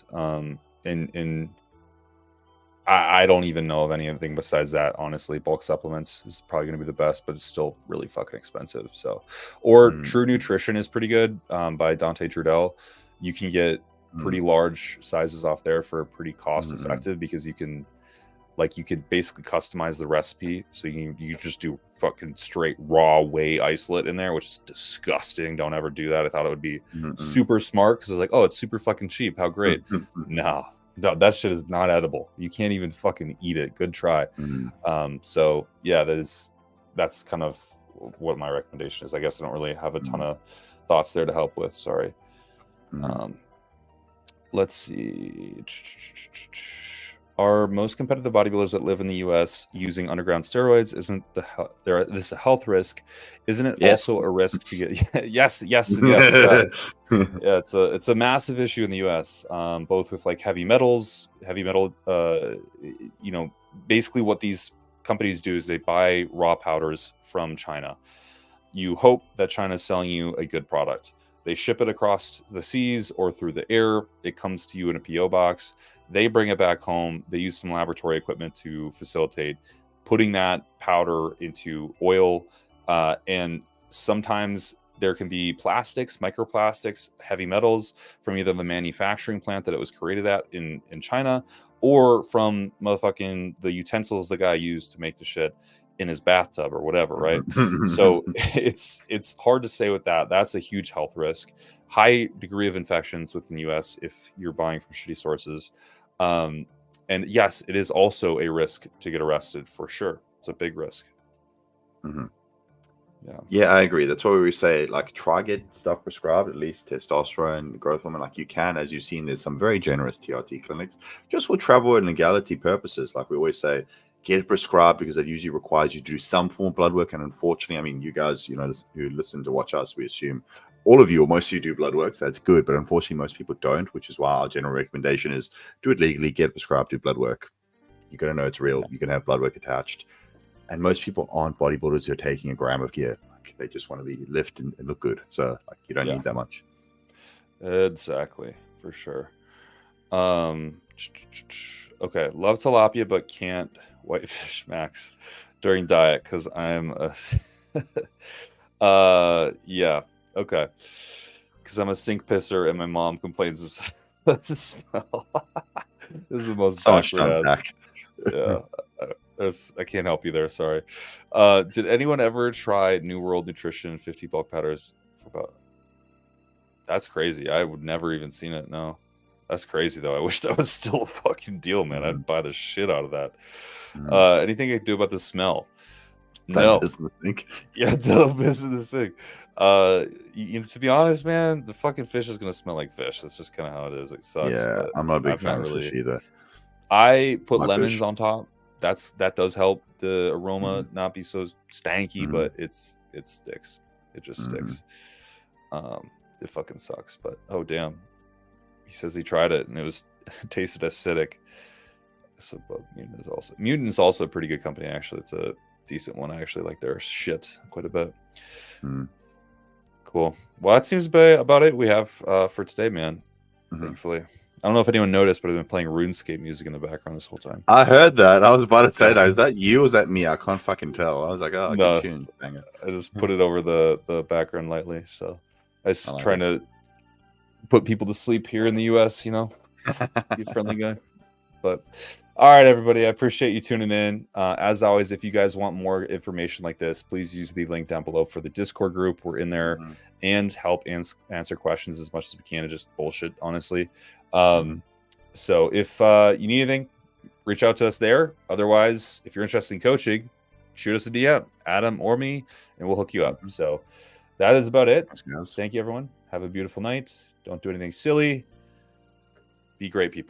Speaker 1: I don't even know of anything besides that. Honestly, bulk supplements is probably going to be the best, but it's still really fucking expensive. So, or True Nutrition is pretty good by Dante Trudell. You can get pretty large sizes off there for pretty cost effective because you can basically customize the recipe. So you just do fucking straight raw whey isolate in there, which is disgusting. Don't ever do that. I thought it would be super smart because it's like, oh, it's super fucking cheap. How great. No, that shit is not edible. You can't even fucking eat it. Good try. So yeah, that's kind of what my recommendation is. I guess I don't really have a ton of thoughts there to help with. Sorry. Let's see. Are most competitive bodybuilders that live in the U.S. using underground steroids? Isn't this a health risk? Isn't it also a risk to get? Yes. Yeah, it's a massive issue in the U.S. Both with like heavy metal. You know, basically what these companies do is they buy raw powders from China. You hope that China is selling you a good product. They ship it across the seas or through the air. It comes to you in a PO box. They bring it back home. They use some laboratory equipment to facilitate putting that powder into oil. And sometimes there can be plastics, microplastics, heavy metals from either the manufacturing plant that it was created at in China or from motherfucking the utensils the guy used to make the shit in his bathtub or whatever, right? So it's hard to say with that. That's a huge health risk. High degree of infections within the US if you're buying from shitty sources. And yes, it is also a risk to get arrested for sure. It's a big risk.
Speaker 2: Yeah, I agree. That's why we say, like, try get stuff prescribed, at least testosterone, growth hormone, like you can. As you've seen, there's some very generous TRT clinics just for travel and legality purposes. Like we always say, get it prescribed because it usually requires you to do some form of blood work. And unfortunately, I mean, you guys, you know, who listen to watch us, we assume all of you or most of you do blood work, so that's good. But unfortunately, most people don't, which is why our general recommendation is do it legally, get prescribed, do blood work. You got to know it's real. You can have blood work attached. And most people aren't bodybuilders who are taking a gram of gear. Like, they just want to be lift and look good. So like, you don't need that much.
Speaker 1: Exactly, for sure. Okay, love tilapia, but can't whitefish max during diet because I'm a yeah, okay, because I'm a sink pisser and my mom complains the smell. This is the most
Speaker 2: So much
Speaker 1: backward ass.
Speaker 2: back.
Speaker 1: Yeah, I can't help you there. Sorry. Did anyone ever try New World Nutrition 50 bulk powders for about? That's crazy. I would never even seen it. No, that's crazy though. I wish that was still a fucking deal, man. I'd buy the shit out of that. Anything I can do about the smell? No.
Speaker 2: Business sink.
Speaker 1: Yeah, don't piss in the sink. To be honest, man, the fucking fish is gonna smell like fish. That's just kind of how it is. It sucks.
Speaker 2: Yeah, I'm not a big fan of fish either.
Speaker 1: I put lemons on top. That does help the aroma not be so stanky, but it sticks. It just sticks. It fucking sucks. But oh damn, he says he tried it and it tasted acidic. So Mutant is also a pretty good company actually. It's a decent one. I actually like their shit quite a bit. Cool. Well, that seems to be about it we have for today, man. Thankfully. I don't know if anyone noticed, but I've been playing RuneScape music in the background this whole time.
Speaker 2: I heard that. I was about to say that. Is that you or is that me? I can't fucking tell. I was like, oh,
Speaker 1: no,
Speaker 2: good tune. Dang it.
Speaker 1: I just put it over the background lightly. So I was trying to put people to sleep here in the US, you know, be a friendly guy. But all right, everybody, I appreciate you tuning in. As always, if you guys want more information like this, please use the link down below for the Discord group. We're in there and help answer questions as much as we can and just bullshit, honestly. So if you need anything, reach out to us there. Otherwise, if you're interested in coaching, shoot us a DM, Adam or me, and we'll hook you up. So that is about it. Thank you, everyone. Have a beautiful night. Don't do anything silly. Be great people.